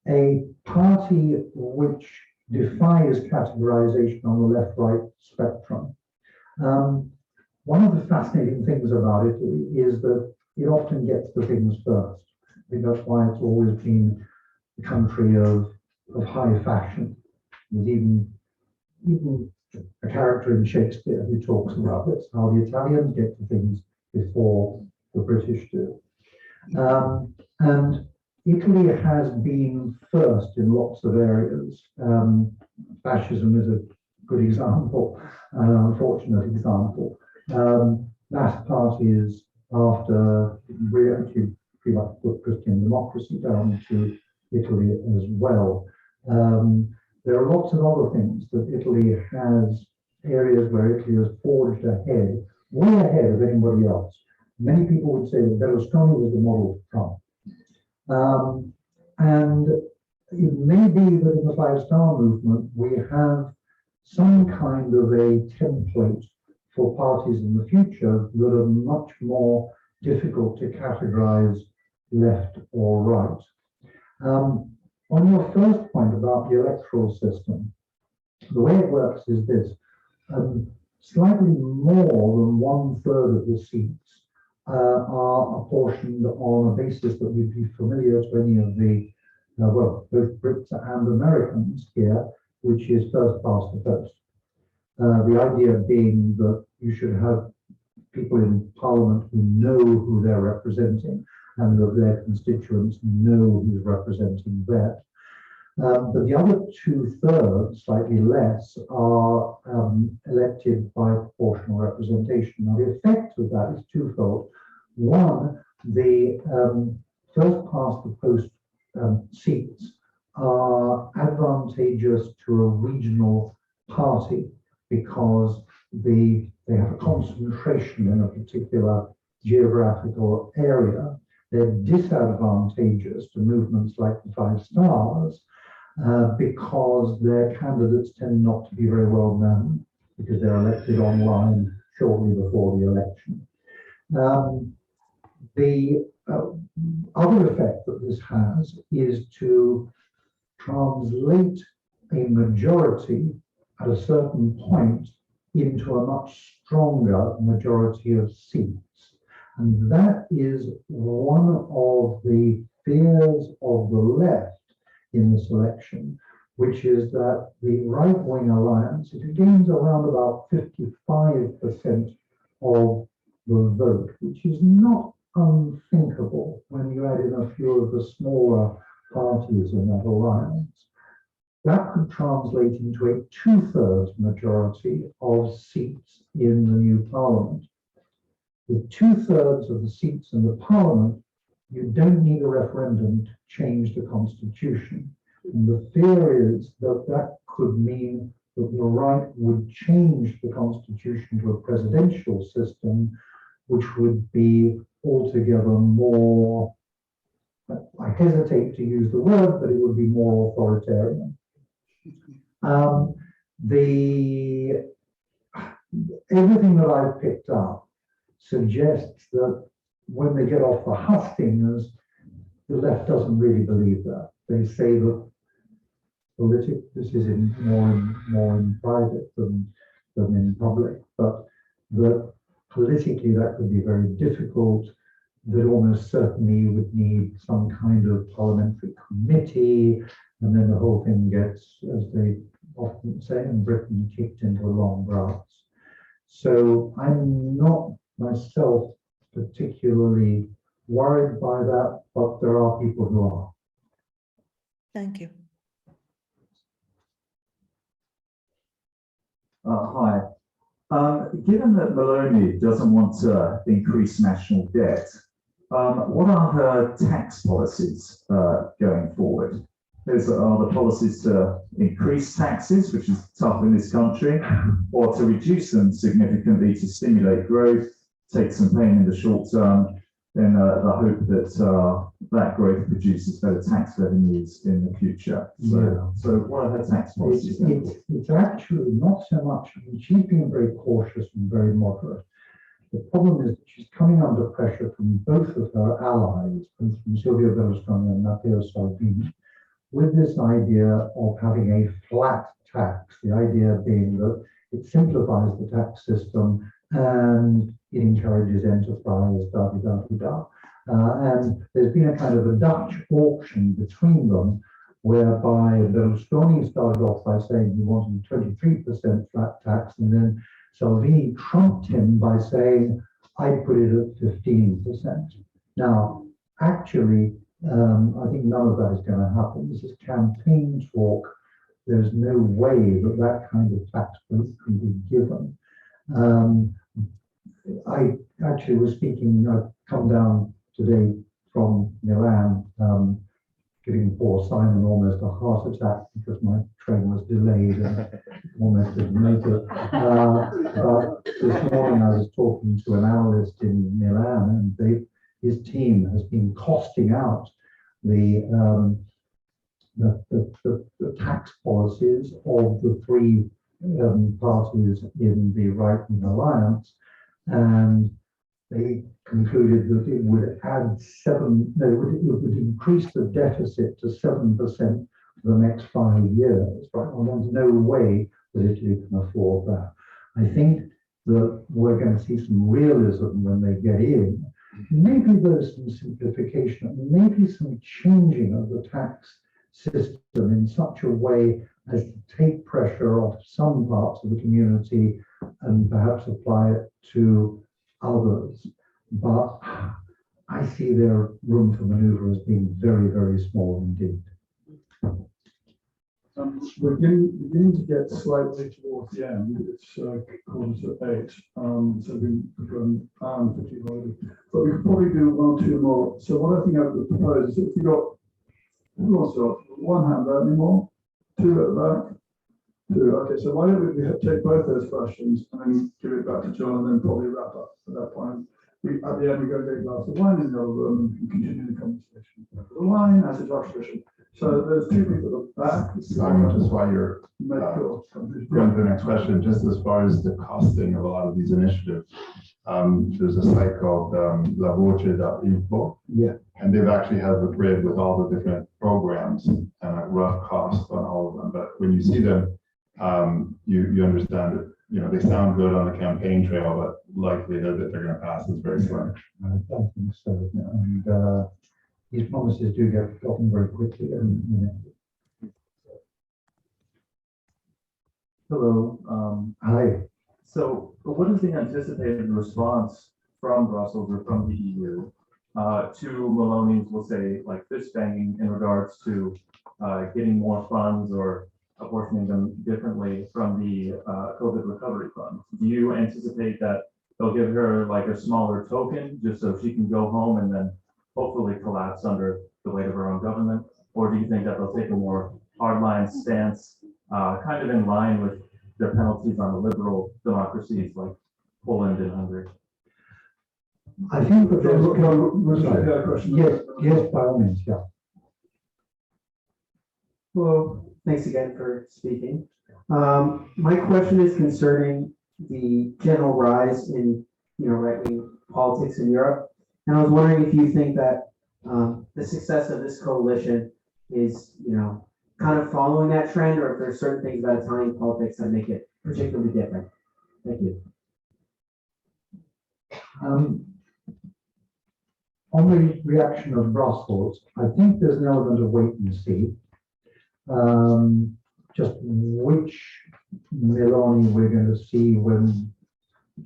a party which defies categorization on the left-right spectrum. One of the fascinating things about it is that it often gets the things first. I think that's why it's always been a country of high fashion. There's even a character in Shakespeare who talks about this, how the Italians get to things before the British do. And Italy has been first in lots of areas. Fascism is a good example, an unfortunate example. Last party is after we actually pretty much put Christian democracy down to Italy as well. There are lots of other things that Italy has, areas where Italy has forged ahead, way ahead of anybody else. Many people would say that Berlusconi was the model for Trump. And it may be that in the Five-Star Movement, we have some kind of a template for parties in the future that are much more difficult to categorize left or right. On your first point about the electoral system, the way it works is this. Slightly more than 1/3 of the seats are apportioned on a basis that would be familiar to any of the, well, both Brits and Americans here, which is first past the post. The idea being that you should have people in Parliament who know who they're representing and that their constituents know who's representing that. But the other 2/3, slightly less, are elected by proportional representation. Now, the effect of that is twofold. One, the first past the post seats are advantageous to a regional party because they have a concentration in a particular geographical area. They're disadvantageous to movements like the Five Stars because their candidates tend not to be very well known because they're elected online shortly before the election. The other effect that this has is to translate a majority at a certain point into a much stronger majority of seats. And that is one of the fears of the left in this election, which is that the right-wing alliance, if it gains around about 55% of the vote, which is not unthinkable when you add in a few of the smaller parties in that alliance, that could translate into a 2/3 majority of seats in the new parliament. With 2/3 of the seats in the parliament, you don't need a referendum to change the constitution. And the fear is that that could mean that the right would change the constitution to a presidential system, which would be altogether more, I hesitate to use the word, but it would be more authoritarian. Everything that I've picked up suggests that when they get off the hustings, the left doesn't really believe that. They say that this is more in private than in public, but that politically that could be very difficult, that almost certainly you would need some kind of parliamentary committee, and then the whole thing gets, as they often say in Britain, kicked into the long grass. So I'm not myself particularly worried by that, but there are people who are. Thank you. Hi. Given that Meloni doesn't want to increase national debt, what are her tax policies going forward? Are the policies to increase taxes, which is tough in this country, or to reduce them significantly to stimulate growth, take some pain in the short term, in the hope that that growth produces better tax revenues in the future? So what are her tax policies? It's actually not so much, I mean, she's being very cautious and very moderate. The problem is that she's coming under pressure from both of her allies, from Silvio Berlusconi and Matteo Salvini, with this idea of having a flat tax, the idea being that it simplifies the tax system and it encourages enterprise, and there's been a kind of a Dutch auction between them, whereby Berlusconi started off by saying he wanted 23% flat tax, and then Salvini trumped him by saying, I put it at 15%. Now, actually, I think none of that is going to happen. This is campaign talk. There's no way that that kind of tax break can be given. I actually was speaking, I've come down today from Milan, giving poor Simon almost a heart attack because my train was delayed and almost didn't make it. But this morning I was talking to an analyst in Milan, and his team has been costing out the tax policies of the three parties in the right-wing alliance, and they concluded that it would it would increase the deficit to 7% for the next 5 years. Right? Well, there's no way that Italy can afford that. I think that we're going to see some realism when they get in. Maybe there's some simplification, maybe some changing of the tax system in such a way as to take pressure off some parts of the community and perhaps apply it to others. But I see their room for maneuver as being very, very small indeed. We're beginning to get slightly towards the end. It's 7:45, so we've got an hour and 50 already. But we could probably do one or two more. So what I think I would propose is if we got one hand there, any more? Two at the back? Two. Okay, so why don't we take both those questions and then give it back to John and then probably wrap up at that point. At the end, we're going to get a glass of wine in the other room and continue the conversation. The wine as a tradition. So there's two people at the back. Simon, just while you're going to the next question, just as far as the costing of a lot of these initiatives, there's a site called lavoce.info. Yeah. And they've actually have a grid with all the different programs and a rough cost on all of them. But when you see them, you understand it. You know, they sound good on the campaign trail, but likelihood that they're going to pass is very slim. I don't think so. And these promises do get forgotten very quickly. Hello. Hi. So what is the anticipated response from Brussels or from the EU to Maloney's, we'll say, like fish banging in regards to getting more funds or apportioning them differently from the COVID recovery fund? Do you anticipate that they'll give her like a smaller token just so she can go home and then hopefully collapse under the weight of her own government? Or do you think that they'll take a more hardline stance, kind of in line with their penalties on the liberal democracies like Poland and Hungary? I think that there's yes, by all means, yeah. Hello, thanks again for speaking. My question is concerning the general rise in, right-wing politics in Europe. And I was wondering if you think that the success of this coalition is, kind of following that trend, or if there's certain things about Italian politics that make it particularly different. Thank you. On the reaction of Brussels, I think there's an element of wait and see. Just which Meloni we're going to see when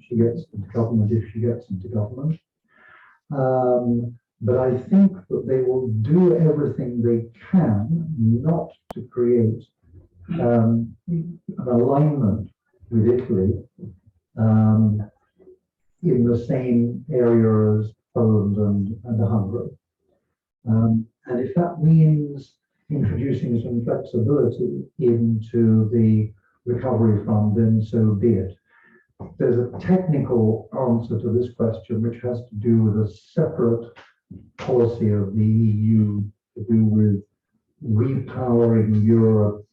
she gets into government, if she gets into government. But I think that they will do everything they can not to create an alignment with Italy in the same area as Poland and Hungary. And if that means introducing some flexibility into the recovery fund, then so be it. There's a technical answer to this question, which has to do with a separate policy of the EU to do with repowering Europe,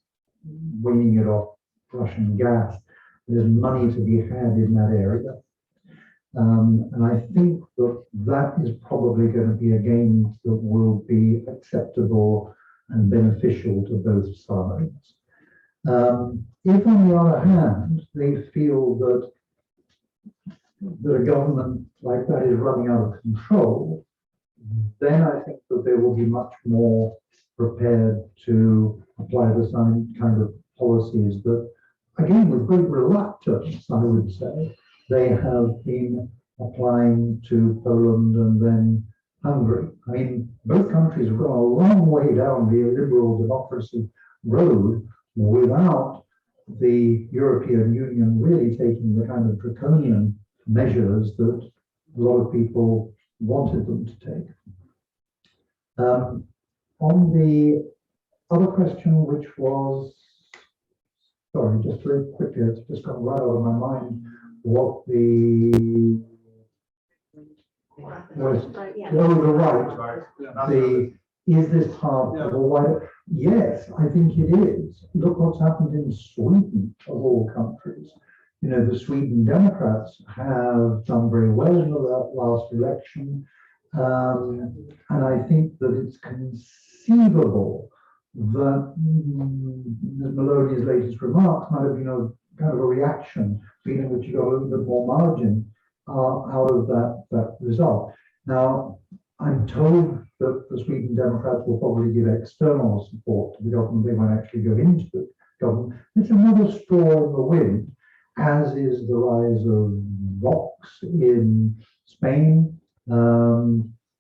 weaning it off Russian gas. There's money to be had in that area. And I think that is probably going to be a game that will be acceptable and beneficial to both sides. If, on the other hand, they feel that a government like that is running out of control, then I think that they will be much more prepared to apply the same kind of policies that, again, with great reluctance, I would say, they have been applying to Poland and then Hungary. I mean, both countries have gone a long way down the liberal democracy road without the European Union really taking the kind of draconian measures that a lot of people wanted them to take. On the other question, which was, sorry, just very quickly, it's just gone right out of my mind, what the was, oh, the right, is this part of a wider, yes, I think it is. Look what's happened in Sweden, of all countries. You know, the Sweden Democrats have done very well in the last election. And I think that it's conceivable that Ms. Maloney's latest remarks might have been a kind of a reaction, feeling that you got a little bit more margin out of that result. Now, I'm told that the Sweden Democrats will probably give external support to the government. They won't actually go into the government. It's another straw in the wind, as is the rise of Vox in Spain,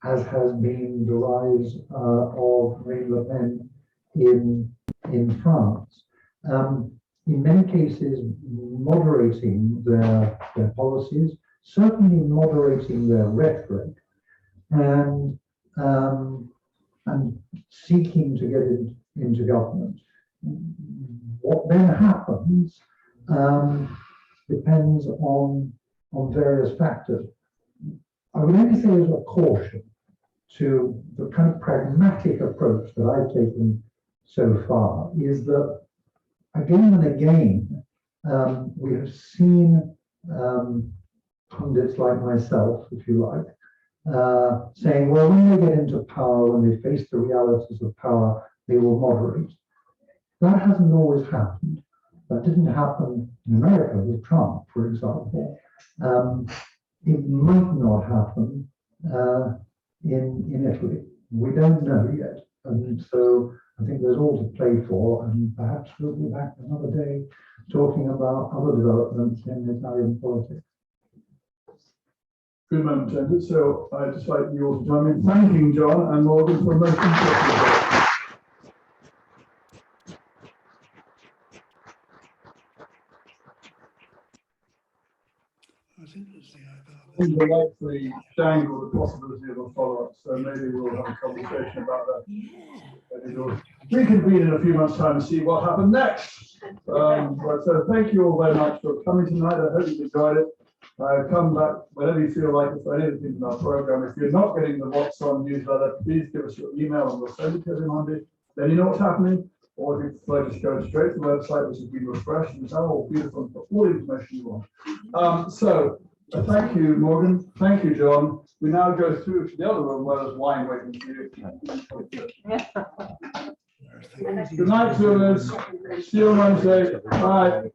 as has been the rise of Marine Le Pen in France. In many cases, moderating their policies, certainly moderating their rhetoric, and seeking to get into government. What then happens depends on various factors. I would only say as a caution to the kind of pragmatic approach that I've taken so far is that again and again we have seen pundits like myself, if you like, saying, well, when they get into power, when they face the realities of power, they will moderate. That hasn't always happened. That didn't happen in America with Trump, for example. It might not happen in Italy. We don't know yet. And so I think there's all to play for, and perhaps we'll be back another day talking about other developments in Italian politics. Good moment ended. So I'd just like you all to join me in thanking John and Morgan for a most interesting debate. We'll likely dangle the possibility of a follow-up, so maybe we'll have a conversation about that. We'll reconvene in a few months' time and see what happened next. So thank you all very much for coming tonight. I hope you enjoyed it. Come back whenever you feel like it for anything in our program. If you're not getting the What's On newsletter, please give us your email and we'll send it to every Monday. Then you know what's happening. Or if you prefer, just go straight to the website, which has been refreshed and it's all beautiful and all the information you want. Thank you, Morgan. Thank you, John. We now go through to the other room where there's wine waiting for you. Good night, viewers. See you on Wednesday. Bye.